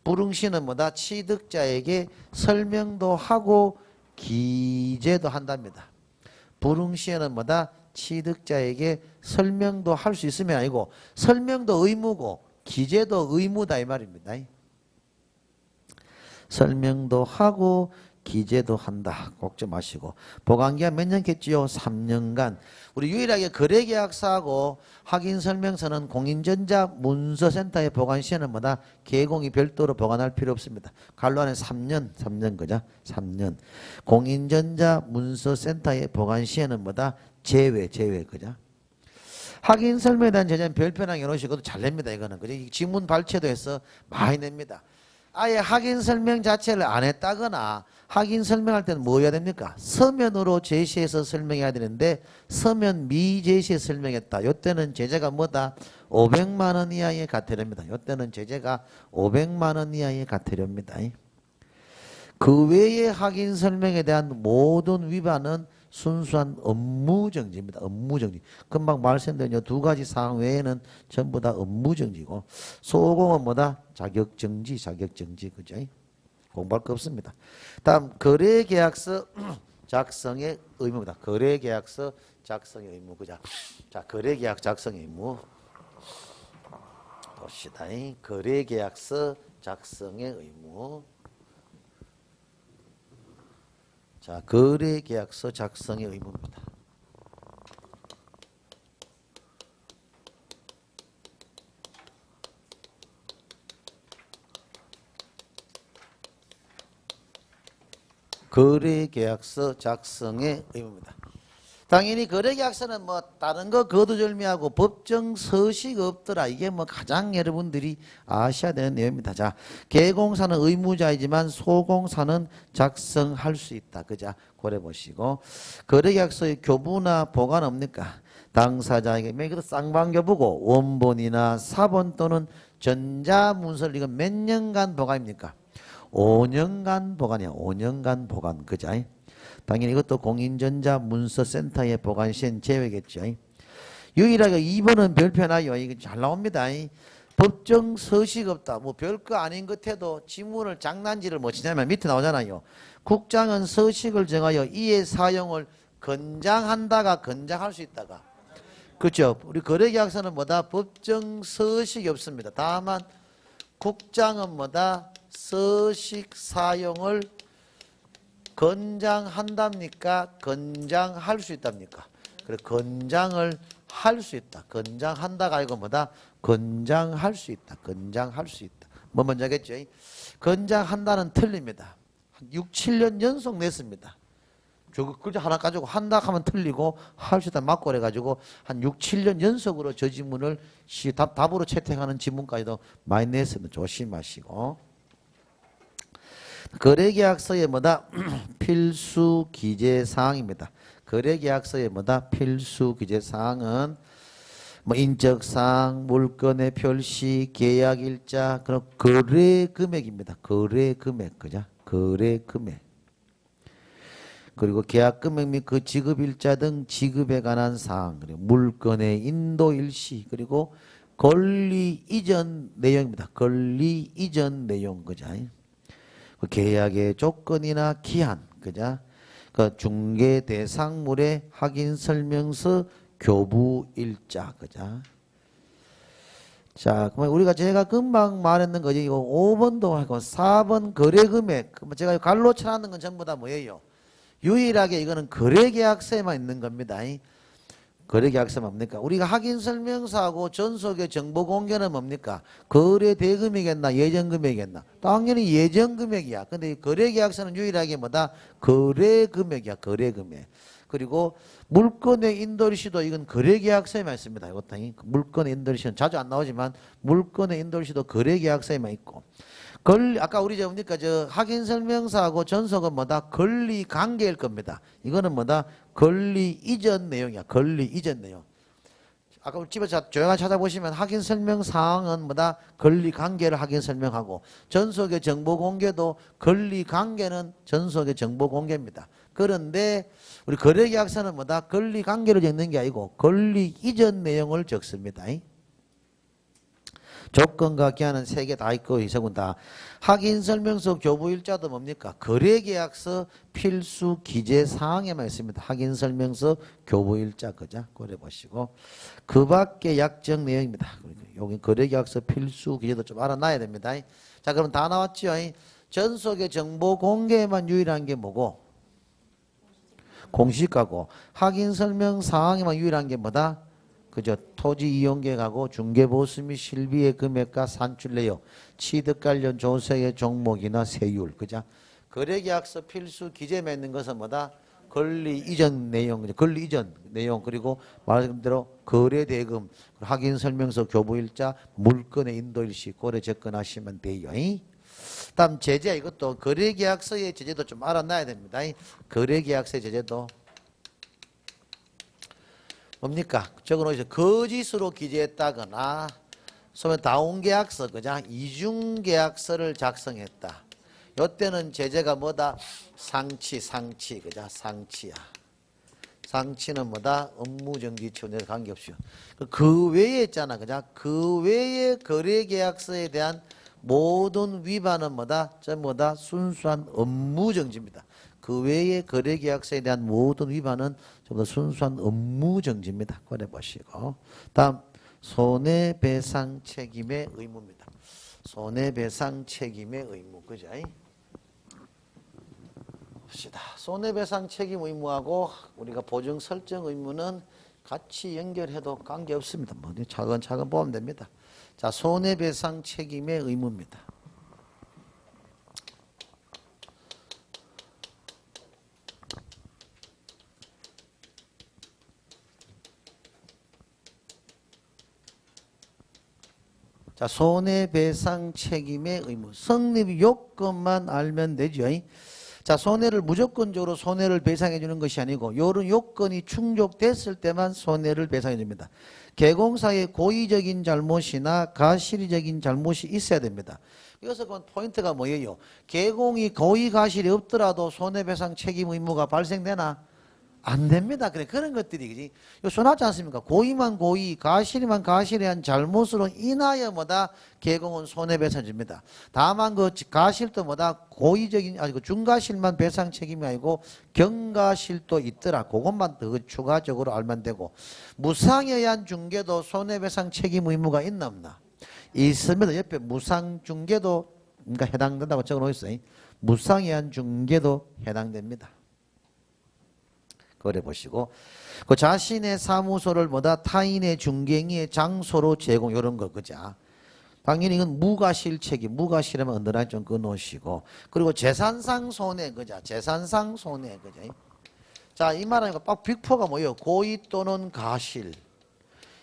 불응시는 뭐다? 취득자에게 설명도 하고 기재도 한답니다. 불응시에는 뭐다? 취득자에게 설명도 할 수 있으면 아니고 설명도 의무고 기재도 의무다 이 말입니다. 설명도 하고 기재도 한다. 꼭 좀 아시고. 보관기간 몇 년겠지요? 3년간. 우리 유일하게 거래계약서하고 확인설명서는 공인전자 문서센터에 보관 시에는 뭐다? 개공이 별도로 보관할 필요 없습니다. 간로 안에 3년 그죠? 3년. 공인전자 문서센터에 보관 시에는 뭐다? 제외 그죠? 확인설명에 대한 제재는 별표랑 해놓으시고도 잘 냅니다. 이거는 그죠? 지문 발췌도 해서 많이 냅니다. 아예 확인설명 자체를 안 했다거나 확인설명할 때는 뭐 해야 됩니까? 서면으로 제시해서 설명해야 되는데 서면 미제시해서 설명했다. 이때는 제재가 뭐다? 500만 원 이하의 과태료입니다. 이때는 제재가 500만 원 이하의 과태료입니다. 그 외의 확인설명에 대한 모든 위반은 순수한 업무정지입니다. 업무정지. 금방 말씀드린 두 가지 사항 외에는 전부 다 업무정지고 소공은 뭐다? 자격정지. 그죠? 공부할 거 없습니다. 다음 거래계약서 작성의 의무입니다. 거래계약서 작성의 의무. 그죠? 자, 거래계약 작성의 의무 봅시다. 거래계약서 작성의 의무. 자, 거래계약서 작성의 의무입니다. 거래계약서 작성의 의무입니다. 당연히 거래계약서는 뭐 다른 거 거두절미하고 법정 서식 없더라. 이게 뭐 가장 여러분들이 아셔야 되는 내용입니다. 자, 개공사는 의무자이지만 소공사는 작성할 수 있다. 그자? 고려 보시고 거래계약서의 교부나 보관 없니까? 당사자에게 매일 쌍방교부고 원본이나 사본 또는 전자문서를 이건 몇 년간 보관입니까? 5년간 보관이야. 5년간 보관. 그자? 당연히 이것도 공인전자 문서센터의 보관 시엔 제외겠죠. 유일하게 2번은 별표나요. 이거 잘 나옵니다. 법정 서식 없다. 뭐 별거 아닌 것 해도 지문을 장난질을 뭐 치냐면 밑에 나오잖아요. 국장은 서식을 정하여 이의 사용을 건장한다가 건장할 수 있다가. 그렇죠. 우리 거래계약서는 뭐다? 법정 서식이 없습니다. 다만 국장은 뭐다? 서식 사용을 건장한답니까? 건장할 수 있답니까? 그래, 건장을 할 수 있다. 건장한다가 아니고 뭐다? 건장할 수 있다. 건장할 수 있다. 뭐 먼저겠죠? 건장한다는 틀립니다. 6, 7년 연속 냈습니다. 저거 글자 하나 가지고 한다 하면 틀리고 할 수 있다 맞고 그래가지고 한 6, 7년 연속으로 저 지문을 답으로 채택하는 지문까지도 많이 냈습니다. 조심하시고. 거래계약서에 뭐다? 필수 기재사항입니다. 거래계약서에 뭐다? 필수 기재사항은 뭐 인적사항, 물건의 표시, 계약일자, 그럼 거래금액입니다. 거래금액, 그죠? 거래금액. 그리고 계약금액 및 그 지급일자 등 지급에 관한 사항, 그리고 물건의 인도일시, 그리고 권리 이전 내용입니다. 권리 이전 내용, 그죠? 계약의 조건이나 기한, 그죠? 그 중개 대상물의 확인 설명서 교부 일자 그죠? 자, 그러면 우리가 제가 금방 말했는 거지. 이거 5번도 하고 4번 거래 금액. 제가 갈로 쳐놨는 건 전부 다 뭐예요? 유일하게 이거는 거래 계약서에만 있는 겁니다. 거래 계약서는 뭡니까? 우리가 확인 설명서하고 전속의 정보 공개는 뭡니까? 거래 대금이겠나 예정 금액이겠나? 당연히 예정 금액이야. 근데 이 거래 계약서는 유일하게 뭐다? 거래 금액이야. 거래 금액. 그리고 물건의 인도일시도 이건 거래 계약서에만 있습니다. 이것도 물건의 인도일시는 자주 안 나오지만 물건의 인도일시도 거래 계약서에만 있고. 아까 우리 뭡니까? 확인 설명서하고 전속은 뭐다? 권리 관계일 겁니다. 이거는 뭐다? 권리 이전 내용이야. 권리 이전 내용. 아까 집에서 조용히 찾아보시면 확인 설명 사항은 뭐다? 권리 관계를 확인 설명하고 전속의 정보 공개도 권리 관계는 전속의 정보 공개입니다. 그런데 우리 거래계약서는 뭐다? 권리 관계를 적는 게 아니고 권리 이전 내용을 적습니다. 조건과 기한은 3개 다 있고 이석은 다. 확인설명서 교부일자도 뭡니까? 거래계약서 필수 기재사항에만 있습니다. 확인설명서 교부일자 그죠? 그래 보시고 그 밖에 약정 내용입니다. 여기 거래계약서 필수 기재도 좀 알아놔야 됩니다. 자 그럼 다 나왔죠? 전속의 정보 공개에만 유일한 게 뭐고? 공시가고 확인설명사항에만 유일한 게 뭐다? 그죠? 토지 이용계획하고 중개보수 및 실비의 금액과 산출 내역, 취득 관련 조세의 종목이나 세율, 그죠? 거래계약서 필수 기재 맺는 것은 뭐다? 권리 이전 내용, 권리 이전 내용, 그리고 말한 대로 거래대금, 확인설명서 교부일자, 물건의 인도일시, 고래 접근하시면 돼요. 다음 제재, 이것도 거래계약서의 제재도 좀 알아놔야 됩니다. 거래계약서의 제재도. 뭡니까? 적어놓으셔. 거짓으로 기재했다거나, 소위 다운계약서, 그죠? 이중계약서를 작성했다. 요때는 제재가 뭐다? 상치, 그죠? 상치야. 상치는 뭐다? 업무정지처분에 관계없이요. 그 외에 있잖아, 그죠? 그 외에 거래계약서에 대한 모든 위반은 뭐다? 뭐다? 순수한 업무정지입니다. 그 외에 거래계약서에 대한 모든 위반은 전부 다 순수한 업무정지입니다. 그래 보시고 다음 손해배상 책임의 의무입니다. 손해배상 책임의 의무 그죠? 봅시다. 손해배상 책임 의무하고 우리가 보증 설정 의무는 같이 연결해도 관계없습니다. 뭐 차근차근 보면 됩니다. 자, 손해배상 책임의 의무입니다. 자, 손해배상 책임의 의무. 성립 요건만 알면 되죠. 자, 무조건적으로 손해를 배상해 주는 것이 아니고 이런 요건이 충족됐을 때만 손해를 배상해 줍니다. 개공사의 고의적인 잘못이나 가실적인 잘못이 있어야 됩니다. 여기서 그 포인트가 뭐예요? 개공이 고의 가실이 없더라도 손해배상 책임 의무가 발생되나? 안 됩니다. 그런 것들이, 그지? 요 나지 않습니까? 고의만 고의, 가실이만 가실에 한 잘못으로 인하여 뭐다? 개공은 손해배상 줍니다. 다만 그 가실도 뭐다? 고의적인, 아니, 중가실만 배상 책임이 아니고 경가실도 있더라. 그것만 더 추가적으로 알면 되고. 무상에 의한 중개도 손해배상 책임 의무가 있나 없나? 있습니다. 옆에 무상중개도 그러니까 해당된다고 적어 놓으셨어요. 무상에 의한 중개도 해당됩니다. 그래 보시고 그 자신의 사무소를 뭐다 타인의 중개행위의 장소로 제공 이런 거 그죠? 당연히 이건 무가실 책임, 무가실하면 언더라인 좀 끊으시고 그리고 재산상 손해 그죠? 재산상 손해 그죠? 자, 이 말하니까 딱 빅4가 뭐예요? 고의 또는 가실.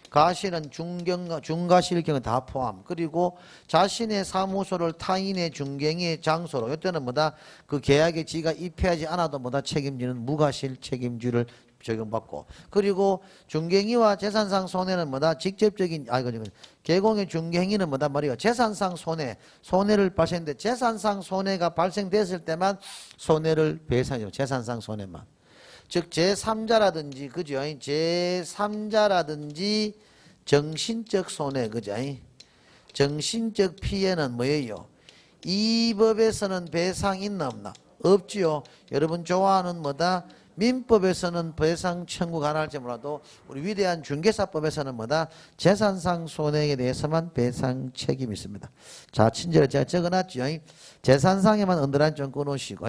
가실은 중가실 경우 다 포함. 그리고 자신의 사무소를 타인의 중개행위의 장소로. 이때는 뭐다? 그 계약에 지가 입회하지 않아도 뭐다? 책임지는 무가실 책임주를 적용받고. 그리고 중개행위와 재산상 손해는 뭐다? 직접적인, 개공의 중개행위는 뭐다 말이야? 재산상 손해를 발생했는데 재산상 손해가 발생됐을 때만 손해를 배상해요. 재산상 손해만. 즉 제3자라든지 그죠? 제3자라든지 정신적 손해 그죠? 정신적 피해는 뭐예요? 이 법에서는 배상 있나 없나? 없지요. 여러분 좋아하는 뭐다? 민법에서는 배상 청구가 안 할지 몰라도 우리 위대한 중개사법에서는 뭐다? 재산상 손해에 대해서만 배상 책임이 있습니다. 자, 친절히 제가 적어놨죠. 재산상에만 언더라인 좀 끊으시고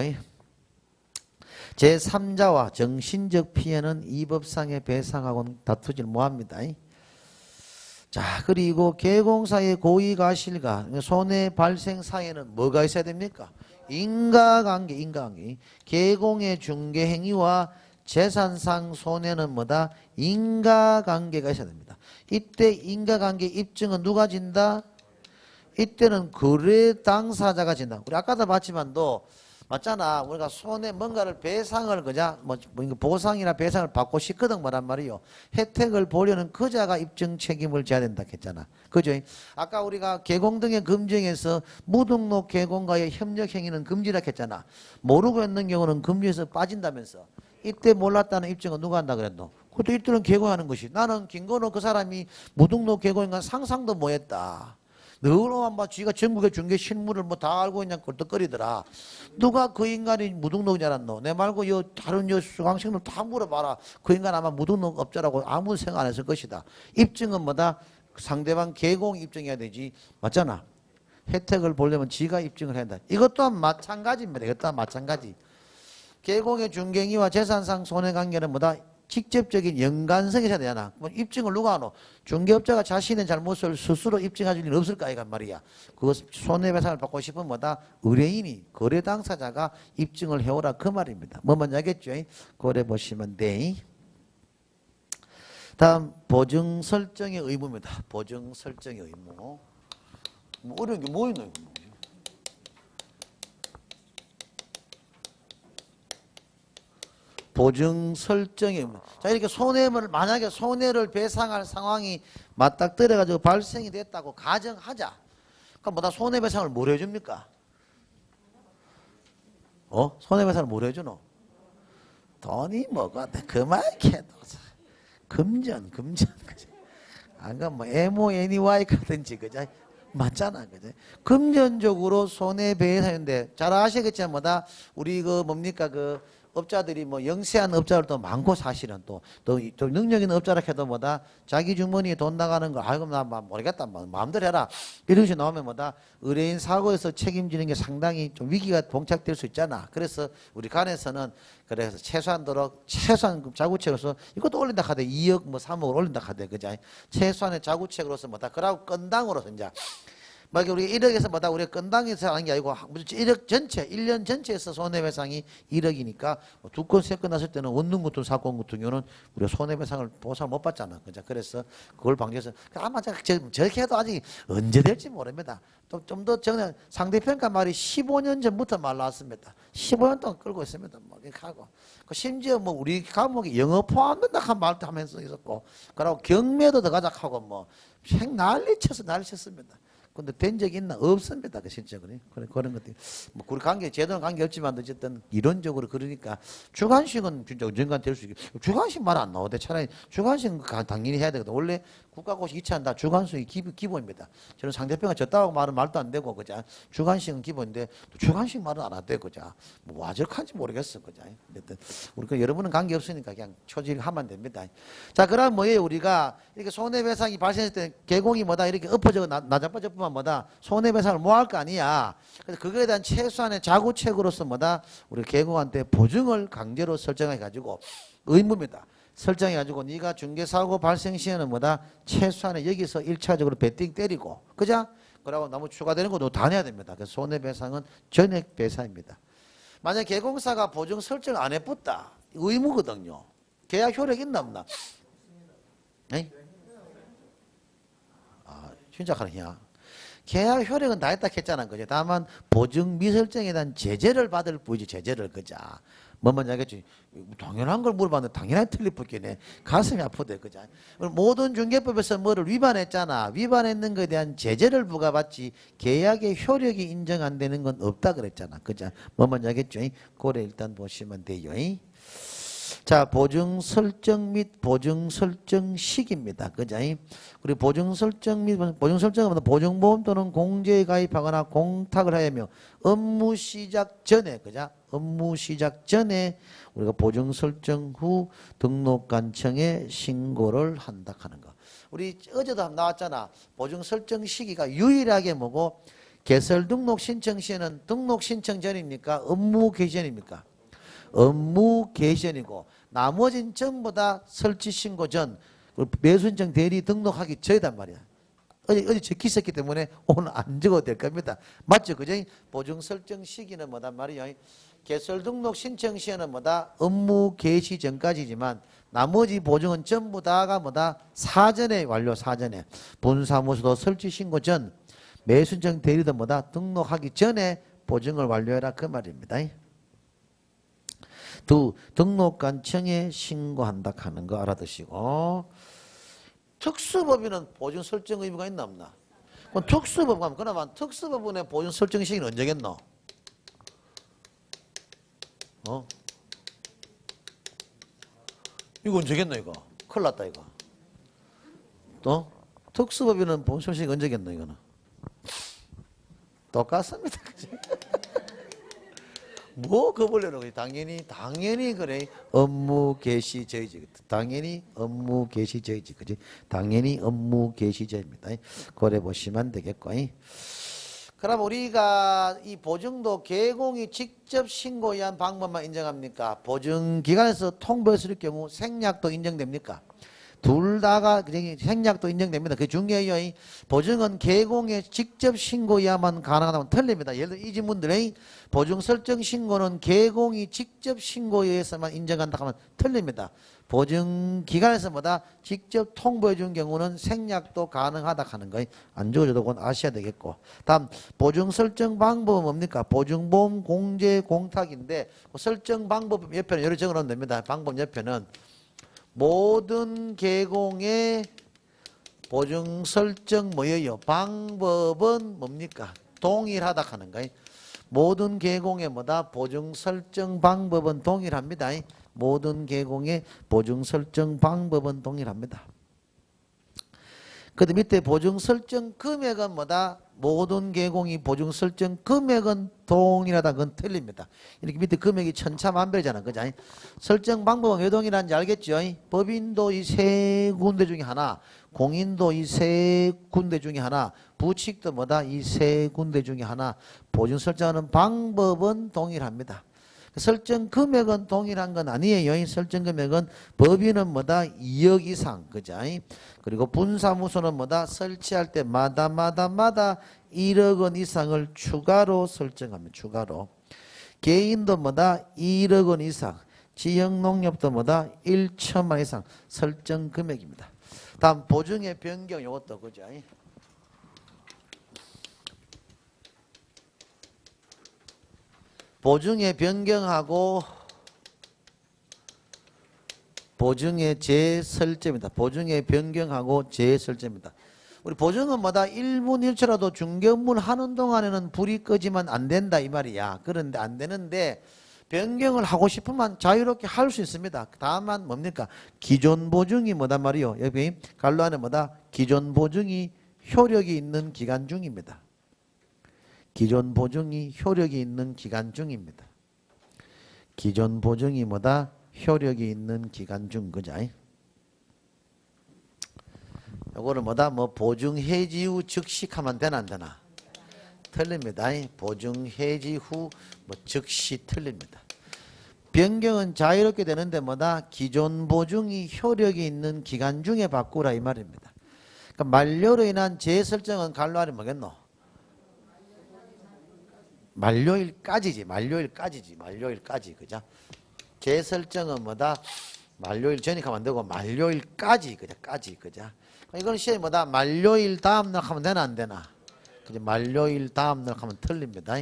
제3자와 정신적 피해는 이 법상의 배상하고는 다투질 못합니다. 자, 그리고 개공사의 고의가실과 손해 발생 사이에는 뭐가 있어야 됩니까? 인과관계. 개공의 중개행위와 재산상 손해는 뭐다? 인과관계가 있어야 됩니다. 이때 인과관계 입증은 누가 진다? 이때는 거래 당사자가 진다. 우리 아까도 봤지만도 맞잖아. 우리가 손해 뭔가를 배상을 그냥 뭐 보상이나 배상을 받고 싶거든 말란 말이요. 혜택을 보려는 그자가 입증 책임을 져야 된다 했잖아. 그죠? 아까 우리가 개공 등의 금지에서 무등록 개공과의 협력 행위는 금지라 했잖아. 모르고 있는 경우는 금지에서 빠진다면서. 이때 몰랐다는 입증은 누가 한다 그랬노? 그것도 이때는 개공하는 것이. 나는 김건호 그 사람이 무등록 개공인가 상상도 못했다. 너로만 봐. 쥐가 전국의 중개 실무를 뭐 다 알고 있냐 꼴떡거리더라. 누가 그 인간이 무등록인 줄 알았노? 내 말고 다른 수강생들 다 물어봐라. 그 인간 아마 무등록업자라고 아무 생각 안 했을 것이다. 입증은 뭐다? 상대방 개공 입증해야 되지. 맞잖아. 혜택을 보려면 지가 입증을 해야 한다. 이것 또한 마찬가지입니다. 이것 또한 마찬가지. 개공의 중개행위와 재산상 손해관계는 뭐다? 직접적인 연관성이 있어야 되잖아. 뭐 입증을 누가 하노? 중개업자가 자신의 잘못을 스스로 입증할 일은 없을까 이간 말이야. 그것 손해배상을 받고 싶으면 뭐다? 의뢰인이 거래 당사자가 입증을 해오라 그 말입니다. 뭐 먼저 하겠죠? 거래 보시면 돼. 다음 보증 설정의 의무입니다. 보증 설정의 의무. 뭐 어려운 게 뭐 있노? 보증 설정이. 자, 이렇게 만약에 손해를 배상할 상황이 맞닥뜨려가지고 발생이 됐다고 가정하자. 그럼 뭐다? 손해배상을 뭘 해줍니까? 손해배상을 뭘 해주노? 돈이 뭐가 그만해도 금전. 그지? 안 그러면 뭐 MONEY 가든지, 그죠? 맞잖아, 그죠? 금전적으로 손해배상인데, 잘 아시겠지만 뭐다? 우리 뭡니까? 업자들이 뭐 영세한 업자들도 많고 사실은 또 능력 있는 업자라 해도 뭐다 자기 주머니에 돈 나가는 거 아이고 나 모르겠다 마음대로 해라 이런 식으로 나오면 뭐다 의뢰인 사고에서 책임지는 게 상당히 좀 위기가 봉착될 수 있잖아. 그래서 우리 간에서는 그래서 최소한 자구책으로서 이것도 올린다 하되 2억 뭐 3억을 올린다 하되 그죠? 최소한의 자구책으로서 뭐다 그러고 건당으로서 이제 막 우리가 1억에서 뭐다 우리가 건당에서 하는 게 아니고 1억 전체 1년 전체에서 손해배상이 1억이니까 두 건 세 건 났을 때는 원룸 같은 사건 같은 경우는 우리가 손해배상을 보상을 못 받잖아. 그죠? 그래서 그걸 방지해서 아마 저렇게 해도 아직 언제 될지 모릅니다. 또 좀 더 정말 상대평가 말이 15년 전부터 말 나왔습니다. 15년 동안 끌고 있습니다. 뭐 이렇게 하고 심지어 뭐 우리 과목이 영어 포함된다 한 말도 하면서 있었고 그리고 경매도 들어가자 하고 뭐 난리 쳤습니다. 근데 된 적이 있나? 없습니다. 그 실적은. 그런 것들이. 뭐, 우리 제도는 관계 없지만, 어쨌든, 이론적으로 그러니까, 주관식은 진짜 언젠간 될 수 있겠 주관식 말 안 나오대. 차라리 주관식은 당연히 해야 되거든. 원래 국가고시 이체한다. 주관식이 기본입니다. 저는 상대편가 졌다고 말은 말도 안 되고, 그죠? 주관식은 기본인데, 또 주관식 말은 안 하대, 그죠? 뭐, 와적한지 모르겠어, 그죠? 어쨌든, 우리 여러분은 관계 없으니까 그냥 초질하면 됩니다. 자, 그럼 뭐예요? 우리가 이렇게 손해배상이 발생했을 때 개공이 뭐다? 이렇게 엎어져, 나자빠져 뿐만 뭐다? 손해배상을 뭐 할 거 아니야. 그래서 그거에 대한 최소한의 자구책으로서 뭐다? 우리 개공한테 보증을 강제로 설정해가지고 의무입니다. 설정해가지고 네가 중개사고 발생 시에는 뭐다? 최소한의 여기서 1차적으로 배팅 때리고 그죠? 그러고 너무 추가되는 것도 다 내야 됩니다. 그래서 손해배상은 전액 배상입니다. 만약 개공사가 보증 설정을 안 해봤다. 의무거든요. 계약 효력 있나 없나? 네? 진짜 그러냐? 계약 효력은 다 했다 했잖아. 그죠? 다만 보증 미설정에 대한 제재를 받을 뿐이지 제재를 그자. 뭐 먼저 하겠지. 당연한 걸 물어봤는데 당연하게 틀릴 뿐이네. 가슴이 아프대. 그자. 모든 중개법에서 뭐를 위반했잖아. 위반했는 것에 대한 제재를 부과받지 계약의 효력이 인정 안 되는 건 없다 그랬잖아. 그자. 뭐 먼저 하겠죠. 그래 일단 보시면 돼요. 자, 보증 설정 및 보증 설정 시기입니다. 그죠? 우리 보증 설정 및 보증 설정은 보증보험 또는 공제에 가입하거나 공탁을 하며 업무 시작 전에, 그죠? 업무 시작 전에 우리가 보증 설정 후 등록관청에 신고를 한다 하는 거. 우리 어제도 한번 나왔잖아. 보증 설정 시기가 유일하게 뭐고 개설 등록 신청 시에는 등록 신청 전입니까? 업무 개시 전입니까? 업무 개시 전이고 나머지는 전부 다 설치 신고 전, 매수신청 대리 등록하기 전이단 말이야. 어제 적혀 있었기 때문에 오늘 안 적어도 될 겁니다. 맞죠? 그죠? 보증 설정 시기는 뭐단 말이에요? 개설 등록 신청 시에는 뭐다? 업무 개시 전까지지만 나머지 보증은 전부 다가 뭐다? 사전에 완료, 사전에. 본사무소도 설치 신고 전, 매수신청 대리도 뭐다? 등록하기 전에 보증을 완료해라 그 말입니다. 두, 등록관청에 신고한다 하는 거 알아두시고. 특수법인은 보증 설정 의무가 있나 없나? 그럼 특수법 가면 그나마 특수법원의 보증 설정 시기는 언제겠노? 이거 언제겠노 이거? 큰일 났다 이거. 또 특수법인은 보증 설정 시기 언제겠노 이거는? 똑같습니다. 뭐 거벌려는 당연히 그래. 업무 개시 저희지. 당연히 업무 개시 저희지. 그지? 당연히 업무 개시 저입니다. 그래 보시면 되겠고. 그럼 우리가 이 보증도 개공이 직접 신고에 의한 방법만 인정합니까? 보증기관에서 통보했을 경우 생략도 인정됩니까? 둘 다가 생략도 인정됩니다. 그게 중요해요. 보증은 개공에 직접 신고해야만 가능하다면 틀립니다. 예를 들어 이 질문들의 보증 설정 신고는 개공이 직접 신고에 의해서만 인정한다 하면 틀립니다. 보증기관에서 뭐다 직접 통보해 준 경우는 생략도 가능하다 하는 거 안 적어줘도 그건 아셔야 되겠고. 다음 보증 설정 방법은 뭡니까? 보증보험 공제 공탁인데 설정 방법 옆에는 여러 적어놓으면 됩니다. 방법 옆에는 모든 개공의 보증 설정 뭐예요? 방법은 뭡니까? 동일하다 하는 거예요. 모든 개공의 뭐다? 보증 설정 방법은 동일합니다. 모든 개공의 보증 설정 방법은 동일합니다. 그 밑에 보증 설정 금액은 뭐다? 모든 개공이 보증 설정 금액은 동일하다. 그건 틀립니다. 이렇게 밑에 금액이 천차만별이잖아. 그죠? 설정 방법은 왜 동일한지 알겠죠? 법인도 이 세 군데 중에 하나, 공인도 이 세 군데 중에 하나, 부칙도 뭐다? 이 세 군데 중에 하나. 보증 설정하는 방법은 동일합니다. 설정 금액은 동일한 건 아니에요. 설정 금액은 법인은 뭐다? 2억 이상. 그죠? 그리고 분사무소는 뭐다? 설치할 때 마다 1억 원 이상을 추가로 설정합니다. 추가로. 개인도 뭐다? 1억 원 이상. 지역농협도 뭐다? 1천만 이상 설정 금액입니다. 다음 보증의 변경 이것도 그죠? 보증의 변경하고 보증의 재설정입니다. 보증의 변경하고 재설정입니다. 우리 보증은 뭐다? 1분 1초라도 중개업무를 하는 동안에는 불이 끄지면 안 된다 이 말이야. 그런데 안 되는데 변경을 하고 싶으면 자유롭게 할 수 있습니다. 다만 뭡니까? 기존 보증이 뭐단 말이요? 여기 갈로 안에 뭐다? 기존 보증이 효력이 있는 기간 중입니다. 기존 보증이 효력이 있는 기간 중입니다. 기존 보증이 뭐다? 효력이 있는 기간 중, 그죠? 요거를 뭐다? 뭐 보증 해지 후 즉시 하면 되나 안 되나? 틀립니다. 보증 해지 후 뭐 즉시 틀립니다. 변경은 자유롭게 되는데 뭐다? 기존 보증이 효력이 있는 기간 중에 바꾸라 이 말입니다. 그러니까 만료로 인한 재설정은 갈로 안에 뭐겠노? 만료일까지지. 만료일까지. 그죠? 재설정은 뭐다? 만료일 전에 하면 안 되고 만료일까지. 그죠? 그죠? 이건 시험이 뭐다? 만료일 다음날 하면 되나 안 되나? 그죠? 만료일 다음날 하면 틀립니다.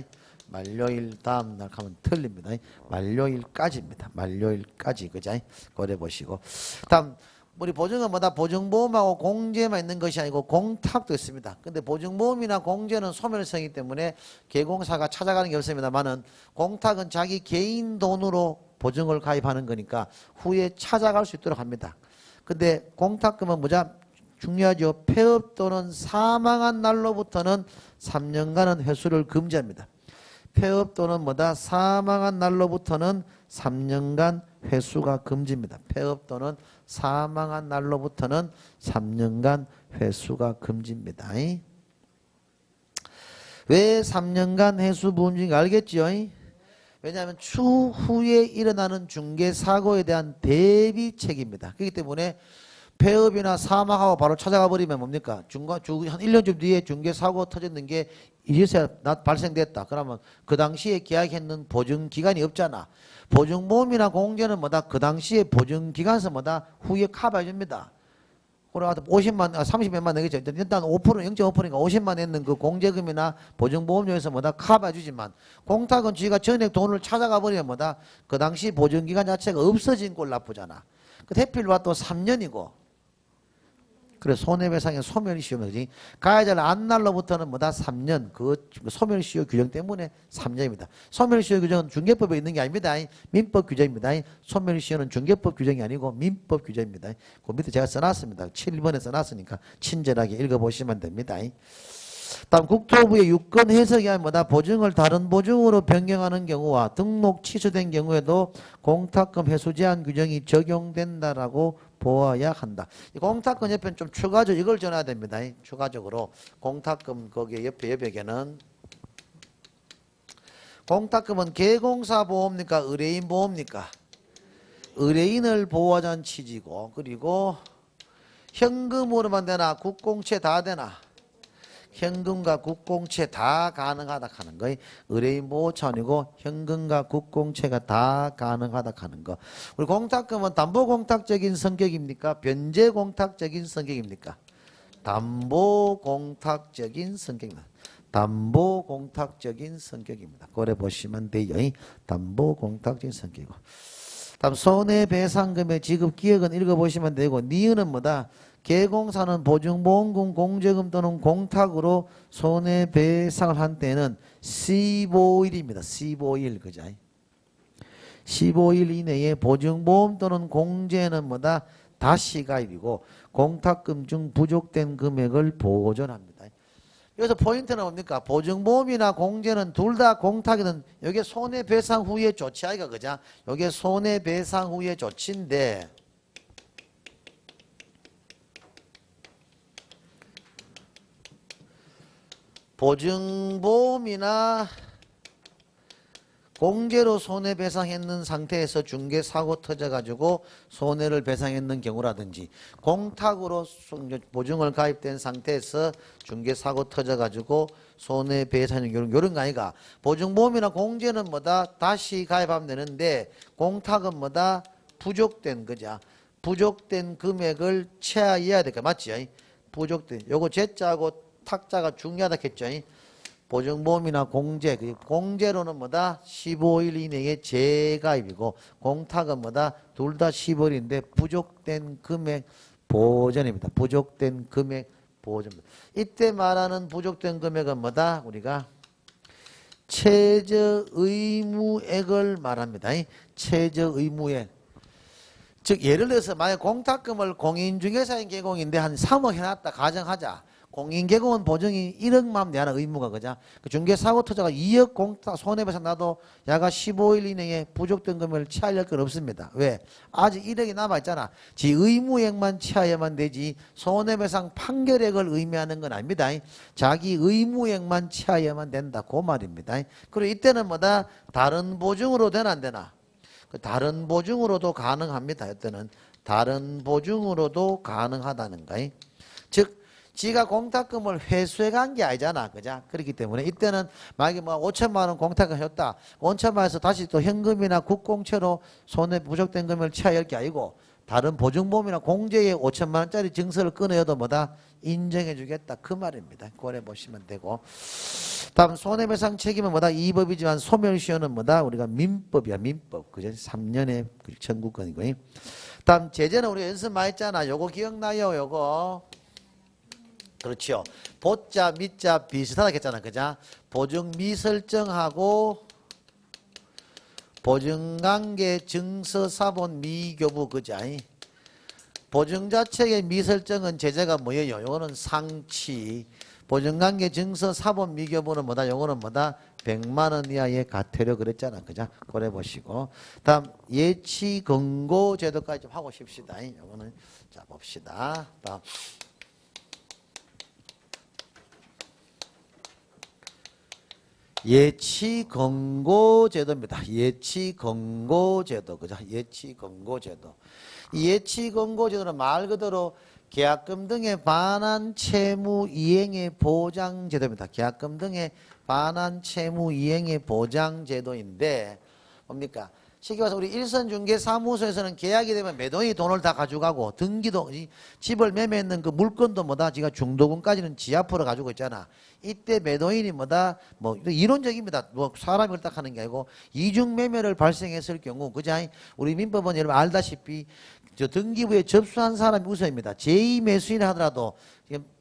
만료일 다음날 하면 틀립니다. 만료일까지입니다. 만료일까지. 그죠? 고려 보시고. 다음 우리 보증은 뭐다? 보증보험하고 공제만 있는 것이 아니고 공탁도 있습니다. 근데 보증보험이나 공제는 소멸성이기 때문에 개공사가 찾아가는 게 없습니다만은 공탁은 자기 개인 돈으로 보증을 가입하는 거니까 후에 찾아갈 수 있도록 합니다. 근데 공탁금은 뭐냐? 중요하죠. 폐업 또는 사망한 날로부터는 3년간은 회수를 금지합니다. 폐업 또는 뭐다? 사망한 날로부터는 3년간 회수가 금지입니다. 폐업 또는 사망한 날로부터는 3년간 회수가 금지입니다. 왜 3년간 회수 금지인가 알겠죠? 왜냐하면 추후에 일어나는 중개사고에 대한 대비책입니다. 그렇기 때문에 폐업이나 사망하고 바로 찾아가 버리면 뭡니까? 한 1년쯤 뒤에 중개사고 터졌는 게 이제서야 발생됐다. 그러면 그 당시에 계약했는 보증기간이 없잖아. 보증보험이나 공제는 뭐다? 그 당시에 보증기간에서 뭐다? 후에 커버해줍니다. 그래 50만, 30몇만 내겠죠. 일단 5%, 0.5%니까 50만 냈는 그 공제금이나 보증보험료에서 뭐다? 커버해주지만 공탁은 쥐가 전액 돈을 찾아가 버리면 뭐다? 그 당시 보증기간 자체가 없어진 꼴 나쁘잖아. 그 대필과 또 3년이고 그래서 손해배상의 소멸시효는 거지. 가해자를 안 날로부터는 뭐다? 3년. 그 소멸시효 규정 때문에 3년입니다. 소멸시효 규정은 중개법에 있는 게 아닙니다. 민법 규정입니다. 소멸시효는 중개법 규정이 아니고 민법 규정입니다. 그 밑에 제가 써놨습니다. 7번에 써놨으니까 친절하게 읽어보시면 됩니다. 다음 국토부의 유권 해석이 아니라 뭐다? 보증을 다른 보증으로 변경하는 경우와 등록 취소된 경우에도 공탁금 회수 제한 규정이 적용된다라고 보아야 한다. 이 공탁금 옆에는 좀 추가적으로 이걸 전해야 됩니다. 추가적으로 공탁금 거기에 옆에 여백에는 공탁금은 개공사 보험입니까? 의뢰인 보험입니까? 의뢰인을 보호하자는 취지고 그리고 현금으로만 되나 국공채 다 되나? 현금과 국공채 다 가능하다 하는 거. 의뢰인 보호 차원이고 현금과 국공채가 다 가능하다 하는 거. 우리 공탁금은 담보공탁적인 성격입니까? 변제공탁적인 성격입니까? 담보공탁적인 성격입니다. 담보공탁적인 성격입니다. 그래 보시면 돼요. 담보공탁적인 성격이고. 다음 손해배상금의 지급 기억은 읽어보시면 되고 니은은 뭐다? 개공사는 보증보험금, 공제금 또는 공탁으로 손해배상을 한 때는 15일입니다. 15일 그죠? 15일 이내에 보증보험 또는 공제는 뭐다? 다시 가입이고 공탁금 중 부족된 금액을 보존합니다. 여기서 포인트는 뭡니까? 보증보험이나 공제는 둘 다 공탁이든 여기에 손해배상 후에 조치 아이가 그죠? 여기에 손해배상 후에 조치인데 보증보험이나 공제로 손해배상했는 상태에서 중개사고 터져가지고 손해를 배상했는 경우라든지 공탁으로 보증을 가입된 상태에서 중개사고 터져가지고 손해배상하는 경우 이런 거 아이가. 보증보험이나 공제는 뭐다? 다시 가입하면 되는데 공탁은 뭐다? 부족된 거자. 부족된 금액을 채해야 될까 맞지? 부족된 요거 제자하고 탁자가 중요하다 했죠. 보증보험이나 공제, 공제로는 뭐다? 15일 이내에 재가입이고 공탁은 뭐다? 둘 다 15일인데 부족된 금액 보전입니다. 부족된 금액 보전입니다. 이때 말하는 부족된 금액은 뭐다? 우리가 최저의무액을 말합니다. 최저의무액. 즉 예를 들어서 만약 공탁금을 공인중개사인 개공인데 한 3억 해놨다 가정하자. 공인개공은 보증이 1억만 내야 하는 의무가 그죠? 그 중개사고 터져가 2억 공탁 손해배상 나도 야가 15일 이내에 부족된 금액을 취하할 건 없습니다. 왜? 아직 1억이 남아있잖아. 지 의무액만 취하야만 되지 손해배상 판결액을 의미하는 건 아닙니다. 자기 의무액만 취하야만 된다. 그 말입니다. 그리고 이때는 뭐다? 다른 보증으로 되나 안 되나? 다른 보증으로도 가능합니다. 이때는 다른 보증으로도 가능하다는 거예요. 즉 지가 공탁금을 회수해 간 게 아니잖아. 그죠? 그렇기 때문에 이때는 만약에 뭐 5천만 원 공탁을 했다. 5천만 원에서 다시 또 현금이나 국공채로 손해 부족된 금액을 취하할 게 아니고 다른 보증보험이나 공제에 5천만 원짜리 증서를 끊어여도 뭐다? 인정해 주겠다. 그 말입니다. 고려 보시면 되고. 다음 손해배상 책임은 뭐다? 이 법이지만 소멸시효는 뭐다? 우리가 민법이야. 민법. 그죠? 3년의 청구권이고. 다음 제재는 우리가 연습 많이 했잖아. 요거 기억나요? 요거. 그렇죠. 보자, 미자 비슷하다 했잖아. 그자? 보증 미설정하고 보증관계 증서 사본 미교부 그자? 보증자 책의 미설정은 제재가 뭐예요? 요거는 상치. 보증관계 증서 사본 미교부는 뭐다? 요거는 뭐다? 100만 원 이하의 과태료 그랬잖아. 그자? 그래 보시고. 다음 예치 권고 제도까지 좀 하고 싶시다. 요거는 자 봅시다. 다음 예치 권고 제도입니다. 예치 권고 제도. 그죠? 예치 권고 제도. 이 예치 권고 제도는 말 그대로 계약금 등에 반한 채무 이행의 보장 제도입니다. 계약금 등에 반한 채무 이행의 보장 제도인데 뭡니까? 쉽게 말해서 우리 일선중개사무소에서는 계약이 되면 매도인이 돈을 다 가져가고 등기도 집을 매매했는 그 물건도 뭐다? 지가 중도금까지는 지 앞으로 가지고 있잖아. 이때 매도인이 뭐다? 뭐 이론적입니다. 뭐 사람이 그렇다 하는 게 아니고 이중 매매를 발생했을 경우 그자 우리 민법은 여러분 알다시피 저 등기부에 접수한 사람이 우선입니다. 제2 매수인 하더라도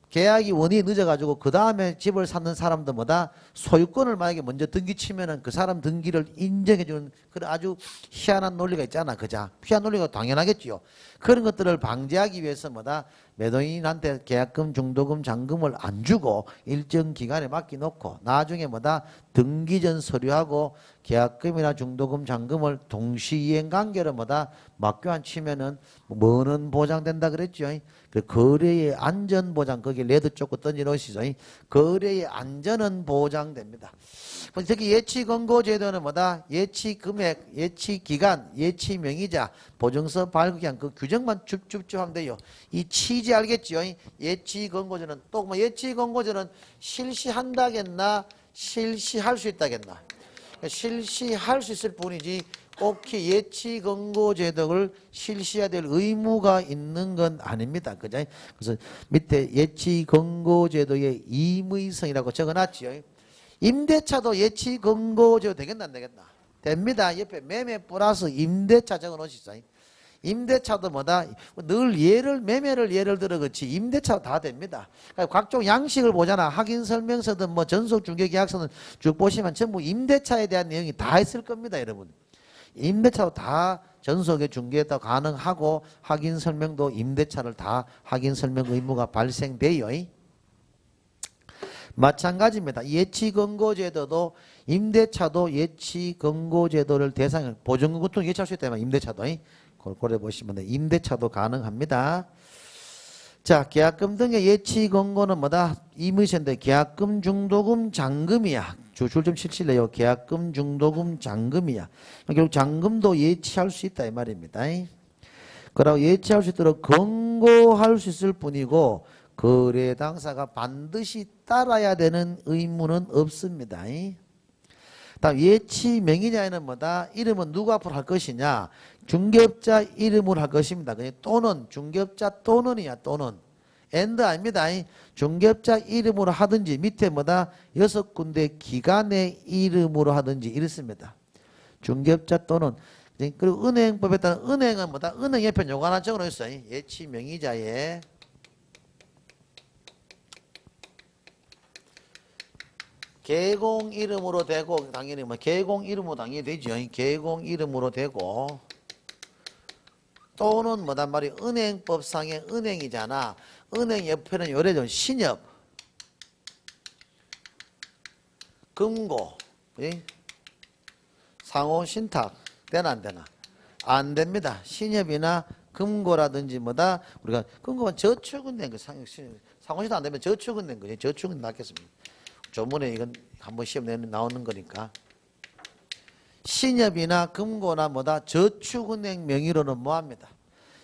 계약이 원인이 늦어가지고 그 다음에 집을 사는 사람도 뭐다 소유권을 만약에 먼저 등기 치면은 그 사람 등기를 인정해주는 그런 아주 희한한 논리가 있잖아, 그자? 희한 논리가 당연하겠지요. 그런 것들을 방지하기 위해서 뭐다 매도인한테 계약금, 중도금, 잔금을 안 주고 일정 기간에 맡겨놓고 나중에 뭐다 등기전 서류하고 계약금이나 중도금, 잔금을 동시이행 관계로 뭐다 맞교환 치면은 뭐는 보장된다 그랬죠. 그 거래의 안전 보장 거기에 레드 쪼고 던져 놓으시죠. 거래의 안전은 보장됩니다. 특히 예치 권고 제도는 뭐다 예치 금액, 예치 기간, 예치 명의자, 보증서 발급기한 그 규정만 줍줍줍 하면 돼요. 이 취지 알겠죠? 예치 권고제는 또 뭐 예치 권고제는 실시한다겠나 실시할 수 있다겠나 실시할 수 있을 뿐이지 꼭히 예치 권고 제도를 실시해야 될 의무가 있는 건 아닙니다. 그죠? 그래서 밑에 예치 권고 제도의 임의성이라고 적어놨죠. 임대차도 예치 권고 제도 되겠나 안 되겠나? 됩니다. 옆에 매매 플러스 임대차 적어놓으시죠. 임대차도 뭐다? 늘 매매를 예를 들어 그렇지 임대차 다 됩니다. 그러니까 각종 양식을 보잖아. 확인설명서든 뭐 전속중개계약서는 쭉 보시면 전부 임대차에 대한 내용이 다 있을 겁니다. 여러분. 임대차도 다 전속의 중개도 가능하고 확인설명도 임대차를 다 확인설명 의무가 발생돼요. 마찬가지입니다. 예치권고제도도 임대차도 예치권고제도를 대상으로 보증금 같은 예치할 수 있다면 임대차도 고려 보시면 돼요. 임대차도 가능합니다. 자, 계약금 등의 예치 권고는 뭐다? 임의시인데 계약금, 중도금, 잔금이야. 줄좀 칠칠래요. 계약금, 중도금, 잔금이야. 결국 잔금도 예치할 수 있다 이 말입니다. 그러고 예치할 수 있도록 권고할 수 있을 뿐이고 거래 당사가 반드시 따라야 되는 의무는 없습니다. 다음 예치 명의자에는 뭐다? 이름은 누구 앞으로 할 것이냐? 중개업자 이름으로 할 것입니다. 또는 중개업자 또는이야 또는 and 아닙니다. 중개업자 이름으로 하든지 밑에 뭐다? 6군데 기관의 이름으로 하든지 이렇습니다. 중개업자 또는 그리고 은행법에 따른 은행은 뭐다? 은행 옆에 요거 하나 적어 놓았어요. 예치 명의자에 계공 이름으로 되고 당연히 뭐 계공 이름으로 당연히 되죠. 계공 이름으로 되고 또는 뭐단 말이에요. 은행법상의 은행이잖아. 은행 옆에는 요래죠. 신협, 금고, 상호신탁 되나 안 되나? 안 됩니다. 신협이나 금고라든지 뭐다 우리가 금고는 저축은행 그 상호신탁 안 되면 저축은행 거지. 저축은 낫겠습니다. 조문에 이건 한번 시험 내면 나오는 거니까. 신협이나 금고나 뭐다 저축은행 명의로는 뭐합니다.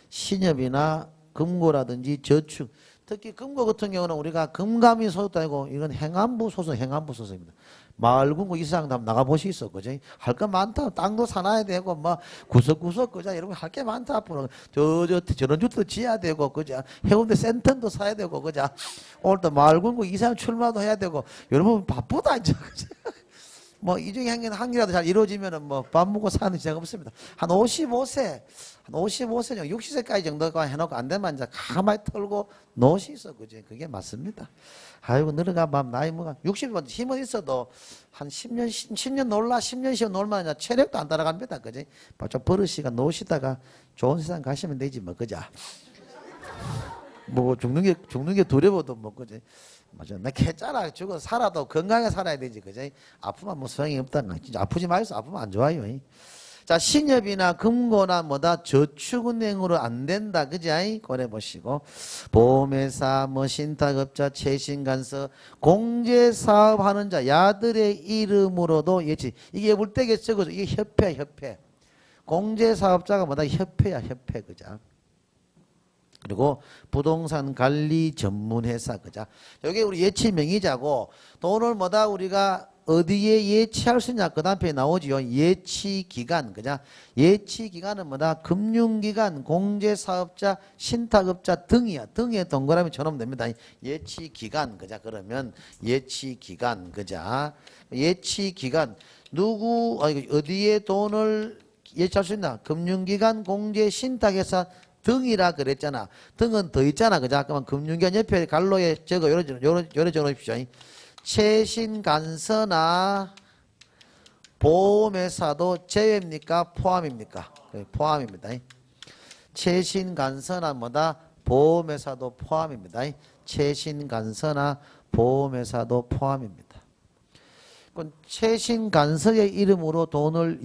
신협이나 금고라든지 저축 특히 금고 같은 경우는 우리가 금감이 소속도 아니고 이건 행안부 소속입니다. 마을금고 이사장 한번 나가보시겠어. 그죠? 할 거 많다. 땅도 사놔야 되고, 뭐, 구석구석, 그죠? 여러분 할 게 많다. 앞으로. 저런 주도 지어야 되고, 그죠? 해운대 센터도 사야 되고, 그죠? 오늘 또 마을금고 이사장 출마도 해야 되고, 여러분 바쁘다, 이제. 그죠? 뭐 이 중에 한 개라도 잘 이루어지면은 뭐 밥 먹고 사는 지장 없습니다. 한 55세, 한 55세 정도, 60세까지 정도가 해놓고 안 되면 이제 가만히 털고 노시 있어. 그지? 그게 맞습니다. 아이고, 늙어가 막 나이 먹어. 60번 힘은 있어도 한 10년 놀라, 10년씩 놀면 이제 체력도 안 따라갑니다. 그지? 좀 버릇이가 노시다가 좋은 세상 가시면 되지 뭐. 그자? 뭐 죽는 게 두려워도 뭐. 그지? 맞아. 나 개짜라 죽어 살아도 건강하게 살아야 되지. 그지? 아프면 뭐 소용이 없다. 진짜 아프지 마이소. 아프면 안 좋아요. 자, 신협이나 금고나 뭐다 저축은행으로 안 된다. 그지? 고래 보시고. 보험회사, 뭐 신탁업자, 최신간서, 공제사업 하는 자, 야들의 이름으로도 예치. 이게 물때게 적어서 이게 협회. 공제사업자가 뭐다 협회야, 협회. 그죠? 그리고 부동산 관리 전문 회사. 그죠? 여기 우리 예치 명의자고 돈을 뭐다 우리가 어디에 예치할 수 있냐? 그 다음에 나오지요. 예치기간. 그죠? 예치기간은 뭐다? 금융기관, 공제사업자, 신탁업자 등이야. 등에 동그라미 쳐놓으면 됩니다. 예치기간. 그죠? 그러면 예치기간. 그죠? 예치기간. 어디에 돈을 예치할 수 있나? 금융기관, 공제, 신탁회사 등이라 그랬잖아. 등은 더 있잖아. 그죠? 그러면 금융기관 옆에 갈로에 적어. 요래 적어놓으십시오. 최신간서나 보험회사도 제외입니까? 포함입니까? 포함입니다. 최신간서나 뭐다? 보험회사도 포함입니다. 최신간서나 보험회사도 포함입니다. 최신간서의 이름으로 돈을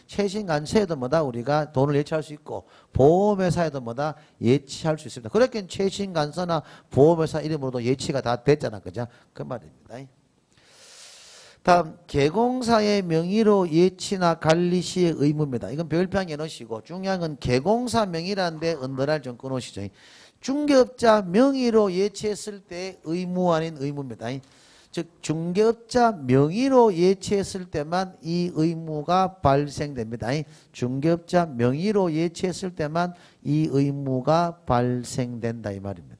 최신간서에도 뭐다 우리가 돈을 예치할 수 있고 보험회사에도 뭐다 예치할 수 있습니다. 그렇게 최신간서나 보험회사 이름으로도 예치가 다 됐잖아. 그죠? 그 말입니다. 다음 개공사의 명의로 예치나 관리 시의 의무입니다. 이건 별표에 넣으시고 중요한 건 개공사 명의라는데 언더라인 좀 끊으시죠. 중개업자 명의로 예치했을 때 의무 아닌 의무입니다. 즉 중개업자 명의로 예치했을 때만 이 의무가 발생됩니다. 중개업자 명의로 예치했을 때만 이 의무가 발생된다 이 말입니다.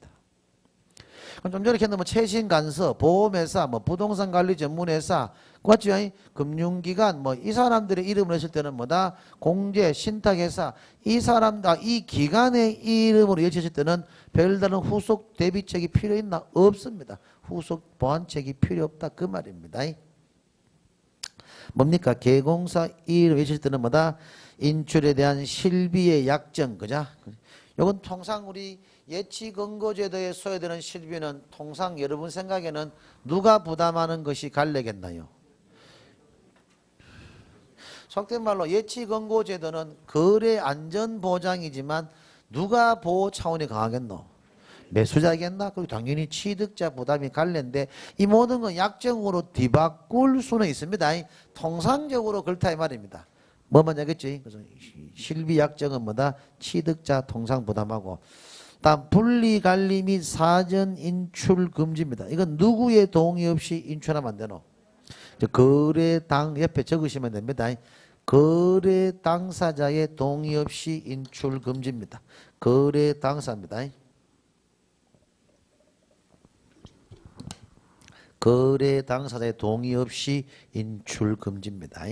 좀 전에 했는데 뭐 최신간서, 보험회사, 뭐 부동산 관리 전문회사, 맞죠? 금융기관, 뭐 이 사람들의 이름을 했을 때는 뭐다? 공제, 신탁회사, 이 기관의 이름으로 예치했을 때는 별다른 후속 대비책이 필요 있나? 없습니다. 후속 보완책이 필요 없다 그 말입니다. 뭡니까? 개공사 이름 예치했을 때는 뭐다? 인출에 대한 실비의 약정, 그죠? 이건 통상 우리 예치건고제도에 소요되는 실비는 통상 여러분 생각에는 누가 부담하는 것이 관례겠나요? 속된 말로 예치건고제도는 거래 안전보장이지만 누가 보호 차원이 강하겠노? 매수자겠나? 그리고 당연히 취득자 부담이 관례인데 이 모든 건 약정으로 뒤바꿀 수는 있습니다. 통상적으로 그렇다 이 말입니다. 뭐만 하겠지? 그래서 실비 약정은 뭐다? 취득자 통상 부담하고 다음 분리관리 및 사전 인출 금지입니다. 이건 누구의 동의 없이 인출하면 안 되노? 거래당 옆에 적으시면 됩니다. 거래 당사자의 동의 없이 인출 금지입니다. 거래 당사입니다. 거래 당사자의 동의 없이 인출 금지입니다.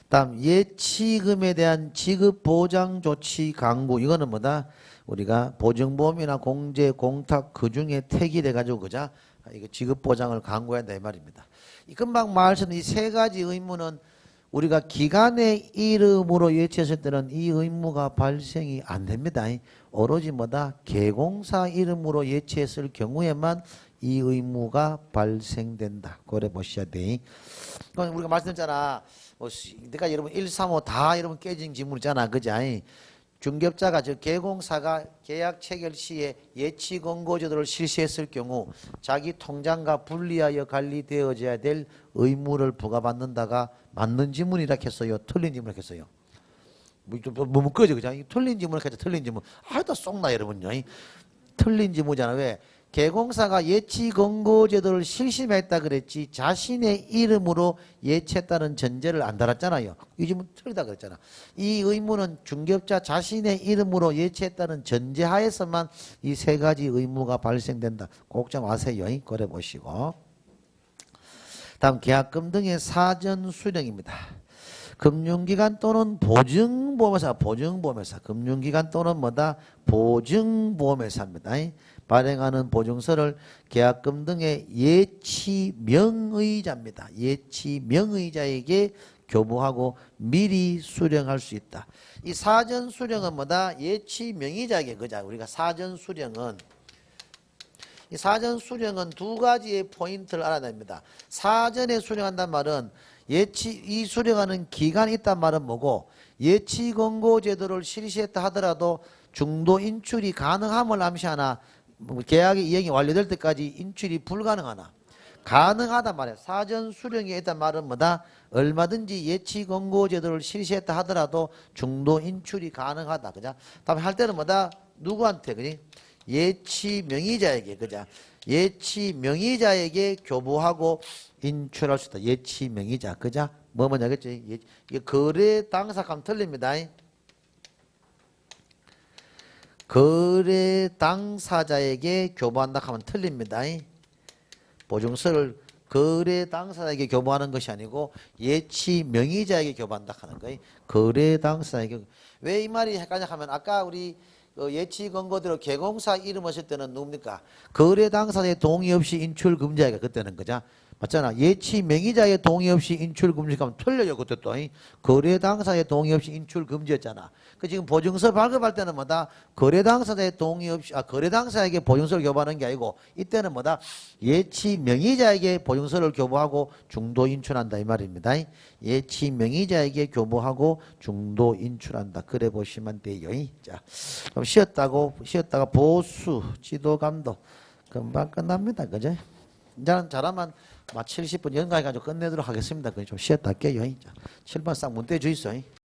다음 예치금에 대한 지급 보장 조치 강구. 이거는 뭐다? 우리가 보증보험이나 공제, 공탁 그 중에 택일해 가지고 그자 이거 지급 보장을 강구해야 한다 이 말입니다. 이 금방 말씀드린 이 세 가지 의무는 우리가 기관의 이름으로 예치했을 때는 이 의무가 발생이 안 됩니다. 오로지 뭐다? 개공사 이름으로 예치했을 경우에만 이 의무가 발생된다. 그래 보셔야 돼. 우리가 말씀드렸잖아. 내가 여러분 1, 3, 5 다 여러분 깨진 지문이잖아. 그죠? 중개업자가 개공사가 계약 체결 시에 예치 권고제도를 실시했을 경우 자기 통장과 분리하여 관리되어져야 될 의무를 부과받는다가 맞는 지문이라 했어요. 틀린 지문이라 했어요. 뭐 묶어져 그죠? 틀린 지문이라 했죠. 틀린 지문. 다 쏙나 여러분요. 틀린 지문이잖아. 왜? 개공사가 예치 권고제도를 실시했다 그랬지 자신의 이름으로 예치했다는 전제를 안 달았잖아요. 이 지문 틀리다 그랬잖아. 이 의무는 중개업자 자신의 이름으로 예치했다는 전제하에서만 이 세 가지 의무가 발생된다. 꼭 좀 아세요. 그래 보시고. 다음 계약금 등의 사전 수령입니다. 금융기관 또는 보증보험회사, 금융기관 또는 뭐다? 보증보험회사입니다. 발행하는 보증서를 계약금 등의 예치명의자입니다. 예치명의자에게 교부하고 미리 수령할 수 있다. 이 사전 수령은 뭐다? 예치명의자에게, 그자 우리가 사전 수령은 이 사전 수령은 두 가지의 포인트를 알아야 됩니다. 사전에 수령한다는 말은 이 수령하는 기간이 있단 말은 뭐고, 예치 권고 제도를 실시했다 하더라도 중도 인출이 가능함을 암시하나, 계약의 이행이 완료될 때까지 인출이 불가능하나, 가능하단 말이에요. 사전 수령이 있단 말은 뭐다? 얼마든지 예치 권고 제도를 실시했다 하더라도 중도 인출이 가능하다. 그죠? 다음에 할 때는 뭐다? 누구한테, 그지? 예치 명의자에게, 그죠? 예치 명의자에게 교부하고 인출할 수 있다. 예치 명의자, 그죠? 뭐냐, 그치? 이게 거래 당사감 틀립니다. 거래 당사자에게 교부한다 하면 틀립니다. 보증서를 거래 당사자에게 교부하는 것이 아니고 예치 명의자에게 교부한다 하는 거예요. 거래 당사자에게. 왜 이 말이 헷갈려 하면 아까 우리 예치 권고대로 개공사 이름 하실 때는 누굽니까? 거래 당사자의 동의 없이 인출 금지하기가 그때는 그죠? 맞잖아. 예치 명의자의 동의 없이 인출 금지하면 틀려요. 그때 또 거래 당사자의 동의 없이 인출 금지였잖아. 그 지금 보증서 발급할 때는 뭐다? 거래 당사자의 동의 없이 거래 당사자에게 보증서를 교부하는 게 아니고 이때는 뭐다? 예치 명의자에게 보증서를 교부하고 중도 인출한다 이 말입니다. 예치 명의자에게 교부하고 중도 인출한다. 그래 보시면 돼요. 자, 그럼 쉬었다가 보수 지도 감독 금방 끝납니다. 그죠? 이제는 잘하면 70분 연가해가지고 끝내도록 하겠습니다. 좀 쉬었다 할게요. 7번 싹 문대 주있어.